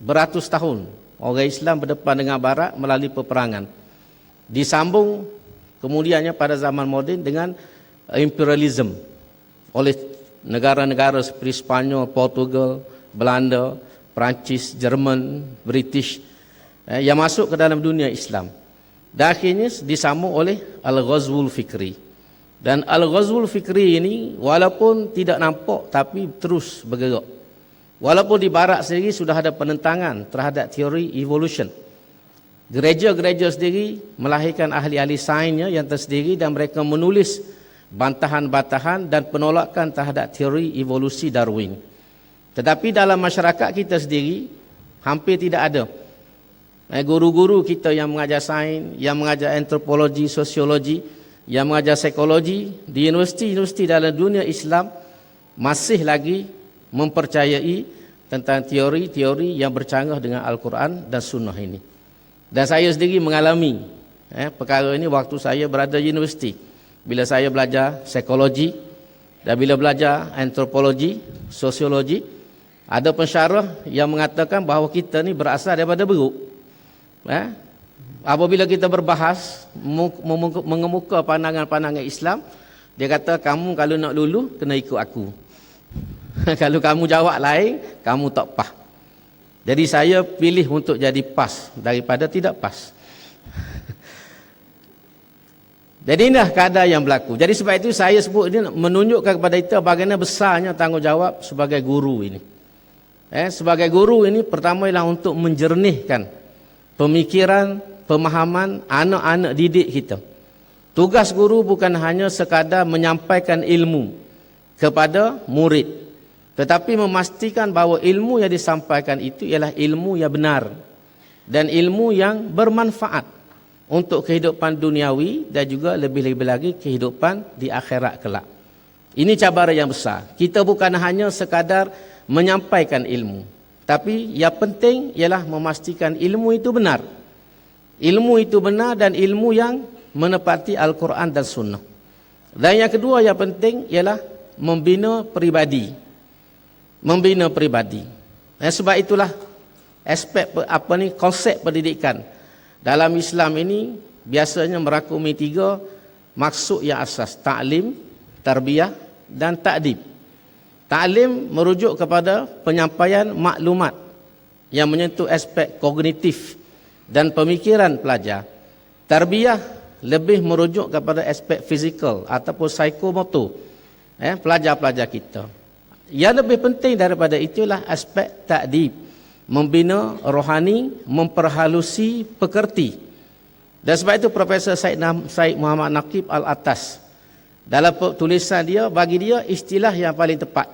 beratus tahun orang Islam berdepan dengan Barat melalui peperangan. Disambung kemudiannya pada zaman moden dengan imperialism oleh negara-negara seperti Spanyol, Portugal, Belanda, Perancis, Jerman, British yang masuk ke dalam dunia Islam. Dan akhirnya disambung oleh Al-Ghazwul Fikri. Dan Al-Ghazwul Fikri ini walaupun tidak nampak tapi terus bergerak. Walaupun di barat sendiri sudah ada penentangan terhadap teori evolution. Gereja-gereja sendiri melahirkan ahli-ahli sainsnya yang tersendiri dan mereka menulis bantahan-bantahan dan penolakan terhadap teori evolusi Darwin. Tetapi dalam masyarakat kita sendiri hampir tidak ada guru-guru kita yang mengajar sains, yang mengajar antropologi, sosiologi, yang mengajar psikologi di universiti-universiti dalam dunia Islam masih lagi mempercayai tentang teori-teori yang bercanggah dengan Al-Quran dan Sunnah ini. Dan saya sendiri mengalami perkara ini waktu saya berada di universiti. Bila saya belajar psikologi dan bila belajar antropologi, sosiologi, ada pensyarah yang mengatakan bahawa kita ni berasal daripada beruk. Apabila kita berbahas mengemuka pandangan-pandangan Islam, dia kata kamu kalau nak lulu kena ikut aku. Kalau kamu jawab lain, kamu tak pas. Jadi saya pilih untuk jadi pas daripada tidak pas. Jadi inilah keadaan yang berlaku. Jadi sebab itu saya sebut ini menunjukkan kepada kita bagaimana besarnya tanggungjawab sebagai guru ini. Sebagai guru ini pertama ialah untuk menjernihkan pemikiran, pemahaman anak-anak didik kita. Tugas guru bukan hanya sekadar menyampaikan ilmu kepada murid, tetapi memastikan bahawa ilmu yang disampaikan itu ialah ilmu yang benar dan ilmu yang bermanfaat untuk kehidupan duniawi dan juga lebih-lebih lagi kehidupan di akhirat kelak. Ini cabaran yang besar. Kita bukan hanya sekadar menyampaikan ilmu, tapi yang penting ialah memastikan ilmu itu benar. Ilmu itu benar dan ilmu yang menepati Al-Quran dan Sunnah. Dan yang kedua yang penting ialah membina pribadi. Membina pribadi. Sebab itulah aspek konsep pendidikan dalam Islam ini biasanya merakumi 3 maksud yang asas: ta'lim, tarbiyah dan ta'dib. Ta'lim merujuk kepada penyampaian maklumat yang menyentuh aspek kognitif dan pemikiran pelajar. Tarbiyah lebih merujuk kepada aspek fizikal ataupun psikomotor pelajar-pelajar kita. Yang lebih penting daripada itulah aspek ta'dib, membina rohani, memperhalusi pekerti. Dan sebab itu Profesor Said Muhammad Naqib Al-Atas dalam tulisan dia, bagi dia istilah yang paling tepat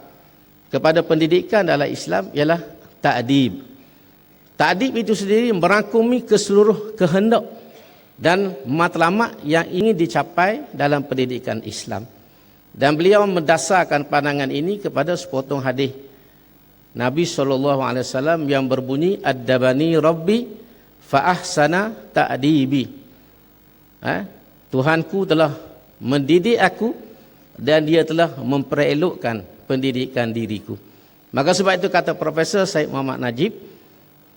kepada pendidikan dalam Islam ialah ta'dib. Ta'dib itu sendiri merangkumi keseluruh kehendak dan matlamat yang ingin dicapai dalam pendidikan Islam. Dan beliau mendasarkan pandangan ini kepada sepotong hadis Nabi SAW yang berbunyi, Ad-dabani Rabbi fa ahsana ta'dibi. Tuhanku telah mendidik aku dan dia telah memperelokkan pendidikan diriku. Maka sebab itu kata Profesor Said Muhammad Najib,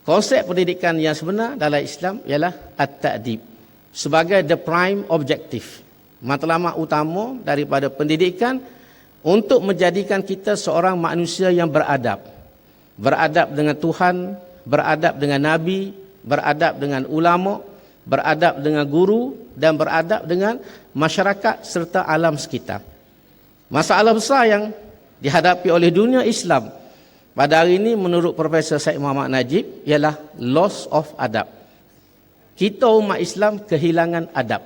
konsep pendidikan yang sebenar dalam Islam ialah at-ta'dib sebagai the prime objective, matlamat utama daripada pendidikan untuk menjadikan kita seorang manusia yang beradab. Beradab dengan Tuhan, beradab dengan Nabi, beradab dengan ulama, beradab dengan guru dan beradab dengan masyarakat serta alam sekitar. Masalah besar yang dihadapi oleh dunia Islam pada hari ini menurut Profesor Said Muhammad Najib ialah loss of adab. Kita umat Islam kehilangan adab.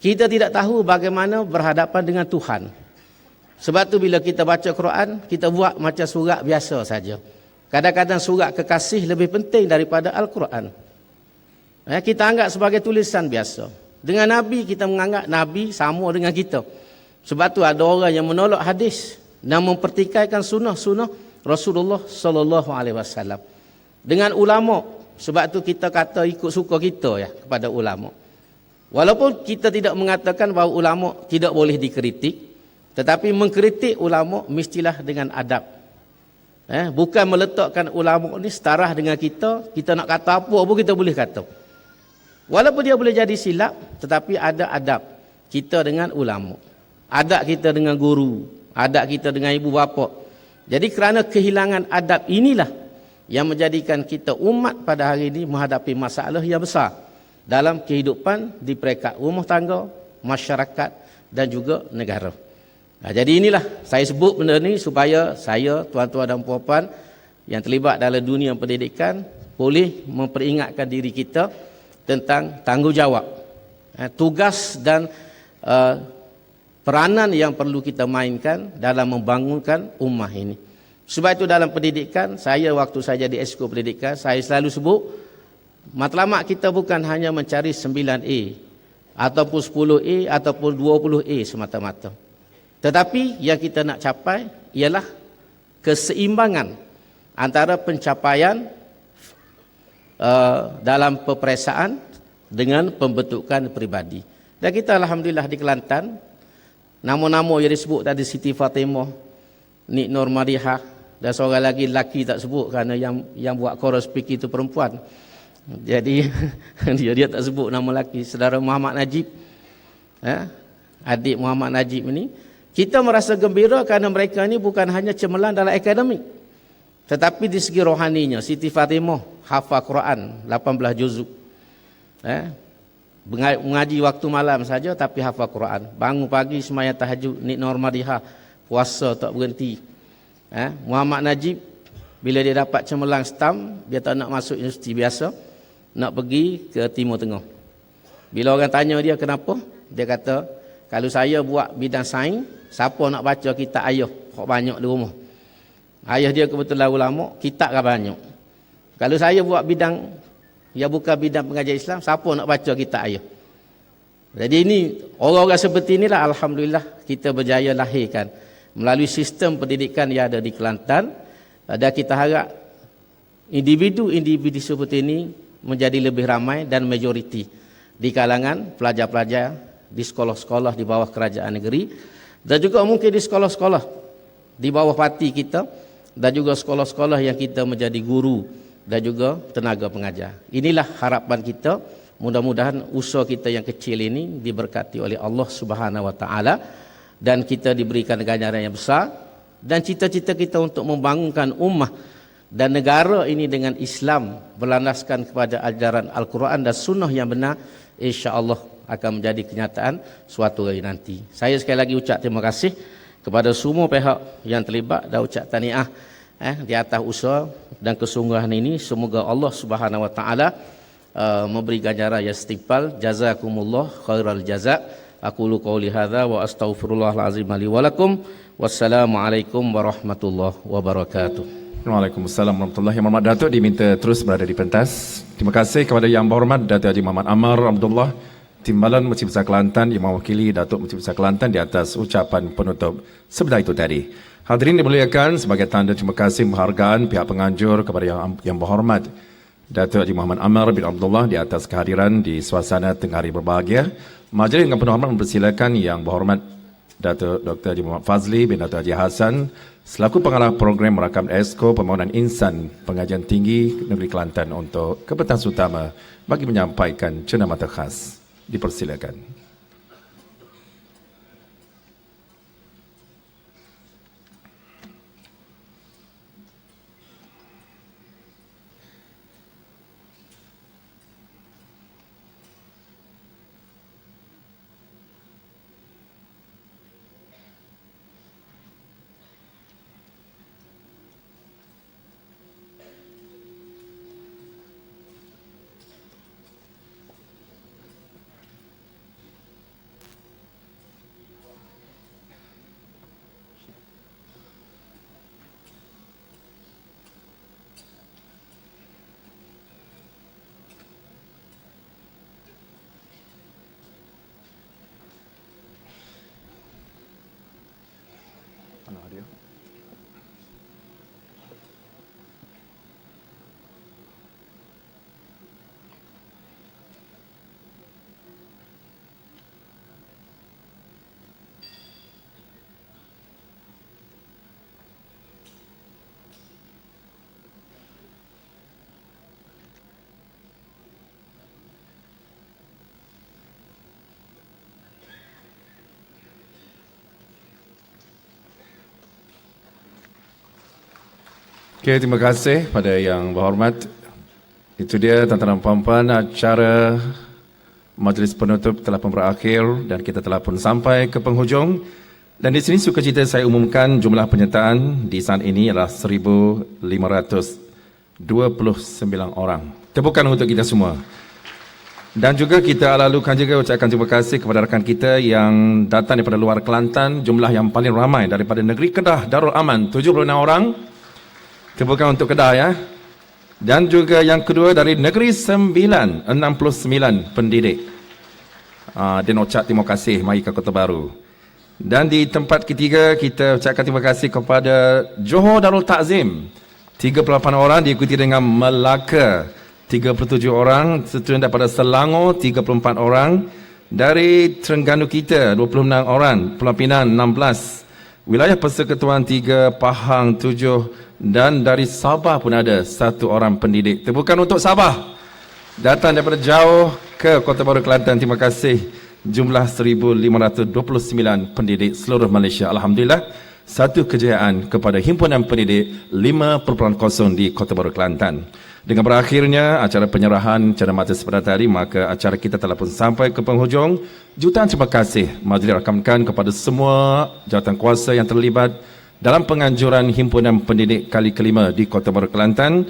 Kita tidak tahu bagaimana berhadapan dengan Tuhan. Sebab tu bila kita baca Quran, kita buat macam surat biasa saja. Kadang-kadang surat kekasih lebih penting daripada Al-Quran. Kita anggap sebagai tulisan biasa. Dengan Nabi, kita menganggap Nabi sama dengan kita. Sebab tu ada orang yang menolak hadis dan mempertikaikan sunnah-sunnah Rasulullah SAW. Dengan ulama, sebab tu kita kata ikut suka kita kepada ulama. Walaupun kita tidak mengatakan bahawa ulama tidak boleh dikritik, tetapi mengkritik ulama mestilah dengan adab. Bukan meletakkan ulama ni setara dengan kita nak kata apa pun kita boleh kata. Walaupun dia boleh jadi silap, tetapi ada adab kita dengan ulama. Adab kita dengan guru, adab kita dengan ibu bapa. Jadi kerana kehilangan adab inilah yang menjadikan kita umat pada hari ini menghadapi masalah yang besar dalam kehidupan di peringkat rumah tangga, masyarakat dan juga negara. Jadi inilah saya sebut benda ni supaya saya, tuan-tuan dan puan-puan, yang terlibat dalam dunia pendidikan boleh memperingatkan diri kita tentang tanggungjawab, tugas dan peranan yang perlu kita mainkan dalam membangunkan ummah ini. Sebab itu dalam pendidikan, waktu saya jadi Esko Pendidikan, saya selalu sebut matlamat kita bukan hanya mencari 9A ataupun 10A ataupun 20A semata-mata. Tetapi yang kita nak capai ialah keseimbangan antara pencapaian dalam peperiksaan dengan pembentukan peribadi. Dan kita alhamdulillah di Kelantan, nama-nama yang disebut tadi Siti Fatimah, Nik Nur Marihah, dan seorang lagi lelaki tak sebut kerana yang buat chorus speak itu perempuan. Jadi dia tak sebut nama lelaki. Saudara Muhammad Najib, adik Muhammad Najib ini, kita merasa gembira kerana mereka ini bukan hanya cemerlang dalam akademik, tetapi di segi rohaninya. Siti Fatimah hafal Quran 18 juzuk, mengaji waktu malam saja tapi hafal Quran. Bangun pagi sembahyang tahajud. Nik Nur Marihah puasa tak berhenti. Muhammad Najib bila dia dapat cemerlang STAM, dia tak nak masuk universiti biasa, nak pergi ke Timur Tengah. Bila orang tanya dia kenapa, dia kata, kalau saya buat bidang sains, siapa nak baca kitab ayah kok banyak di rumah. Ayah dia kebetulan ulama, kitab kan banyak. Kalau saya buat bidang yang bukan bidang pengajian Islam, siapa nak baca kitab ayah. Jadi ini orang-orang seperti inilah alhamdulillah kita berjaya lahirkan melalui sistem pendidikan yang ada di Kelantan. Dan kita harap individu-individu seperti ini menjadi lebih ramai dan majoriti di kalangan pelajar-pelajar di sekolah-sekolah di bawah kerajaan negeri, dan juga mungkin di sekolah-sekolah di bawah parti kita, dan juga sekolah-sekolah yang kita menjadi guru dan juga tenaga pengajar. Inilah harapan kita. Mudah-mudahan usaha kita yang kecil ini diberkati oleh Allah Subhanahu Wa Taala dan kita diberikan ganjaran yang besar, dan cita-cita kita untuk membangunkan ummah dan negara ini dengan Islam berlandaskan kepada ajaran Al-Quran dan Sunnah yang benar, insya-Allah akan menjadi kenyataan suatu hari nanti. Saya sekali lagi ucap terima kasih kepada semua pihak yang terlibat dan ucap tahniah di atas usaha dan kesungguhan ini. Semoga Allah Subhanahu Wa Taala memberi ganjaran yang setimpal. Jazakumullah khairal jazak. Aqulu qauli hadza wa astaghfirullahal azim li wa lakum. Wassalamualaikum warahmatullahi wabarakatuh. Waalaikumsalam warahmatullahi wabarakatuh. Datuk diminta terus berada di pentas. Terima kasih kepada Yang Berhormat Datuk Haji Muhammad Amar Abdullah, Timbalan Masjid Besar Kelantan, yang mewakili Datuk Masjid Besar Kelantan di atas ucapan penutup sebenar itu tadi. Hadirin dimuliakan, sebagai tanda terima kasih penghargaan pihak penganjur kepada Yang Berhormat Datuk Haji Muhammad Amar bin Abdullah di atas kehadiran di suasana tengah hari berbahagia, majlis dengan penuh hormat mempersilakan Yang Berhormat Datuk Dr. Haji Muhammad Fazli bin Datuk Haji Hassan selaku pengarah program merakam Esko Pembangunan Insan Pengajian Tinggi Negeri Kelantan untuk kepentas utama bagi menyampaikan cenderamata khas. Dipersilakan. Okey, terima kasih pada Yang Berhormat. Itu dia tuan-tuan dan puan-puan, acara majlis penutup telah pun berakhir dan kita telah pun sampai ke penghujung. Dan di sini sukacita saya umumkan jumlah penyertaan di saat ini adalah 1,529 orang. Tepukan untuk kita semua. Dan juga kita lalukan juga ucapkan terima kasih kepada rakan kita yang datang daripada luar Kelantan, jumlah yang paling ramai daripada negeri Kedah, Darul Aman, 76 orang. Tepukan untuk Kedah ya. Dan juga yang kedua dari Negeri Sembilan, 69 pendidik. Dan ucap terima kasih mari ke Kota Baru. Dan di tempat ketiga kita ucapkan terima kasih kepada Johor Darul Takzim, 38 orang diikuti dengan Melaka 37 orang, seterusnya daripada Selangor 34 orang, dari Terengganu kita 26 orang, Pulau Pinang 16, wilayah Persekutuan 3, Pahang 7 dan dari Sabah pun ada 1 orang pendidik. Tepukan untuk Sabah. Datang daripada jauh ke Kota Baru Kelantan. Terima kasih. Jumlah 1,529 pendidik seluruh Malaysia. Alhamdulillah, satu kejayaan kepada Himpunan Pendidik 5.0 di Kota Baru Kelantan. Dengan berakhirnya acara penyerahan cermata sepada tadi, maka acara kita telah pun sampai ke penghujung. Jutaan terima kasih majlis rakamkan kepada semua jawatankuasa yang terlibat dalam penganjuran Himpunan Pendidik kali kelima di Kota Baru Kelantan.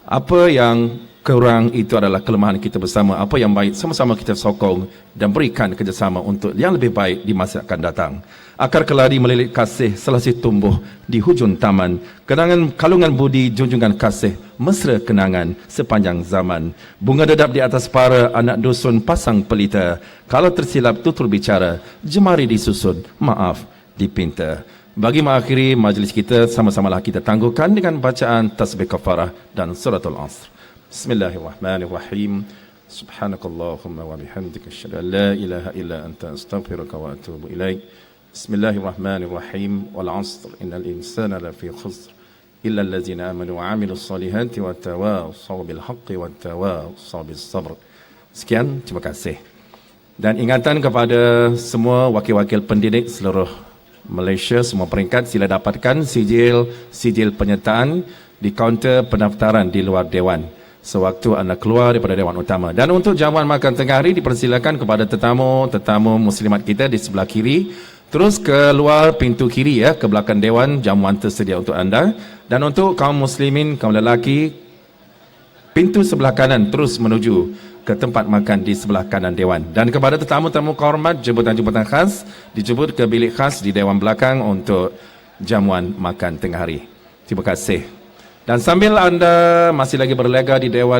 Apa yang kurang itu adalah kelemahan kita bersama. Apa yang baik sama-sama kita sokong dan berikan kerjasama untuk yang lebih baik di masa akan datang. Akar keladi melilit kasih selesai tumbuh di hujung taman. Kenangan kalungan budi junjungan kasih mesra kenangan sepanjang zaman. Bunga dedap di atas para anak dusun pasang pelita. Kalau tersilap tutur bicara, jemari disusun, maaf dipinta. Bagi mengakhiri majlis kita, sama-samalah kita tangguhkan dengan bacaan tasbih kafarah dan suratul Asr. Bismillahirrahmanirrahim. Subhanakallahumma wa bihamdika asyhadu an la ilaha illa anta astaghfiruka wa atubu ilaik. Bismillahirrahmanirrahim. Wal 'asr innal insana lafi khusr illa allazina amanu wa 'amilus solihati wa tawassaw bil haqqi wa tawassaw bis sabr. Sekian, terima kasih. Dan ingatan kepada semua wakil-wakil pendidik seluruh Malaysia, semua peringkat, sila dapatkan sijil penyertaan di kaunter pendaftaran di luar Dewan sewaktu anda keluar daripada Dewan Utama. Dan untuk jamuan makan tengah hari dipersilakan kepada tetamu muslimat kita di sebelah kiri, terus ke luar pintu kiri ya, ke belakang Dewan, jamuan tersedia untuk anda. Dan untuk kaum muslimin, kaum lelaki, pintu sebelah kanan terus menuju ke tempat makan di sebelah kanan Dewan. Dan kepada tetamu-tetamu kehormat, jemputan-jemputan khas dijemput ke bilik khas di Dewan belakang untuk jamuan makan tengah hari. Terima kasih. Dan sambil anda masih lagi berlega di Dewan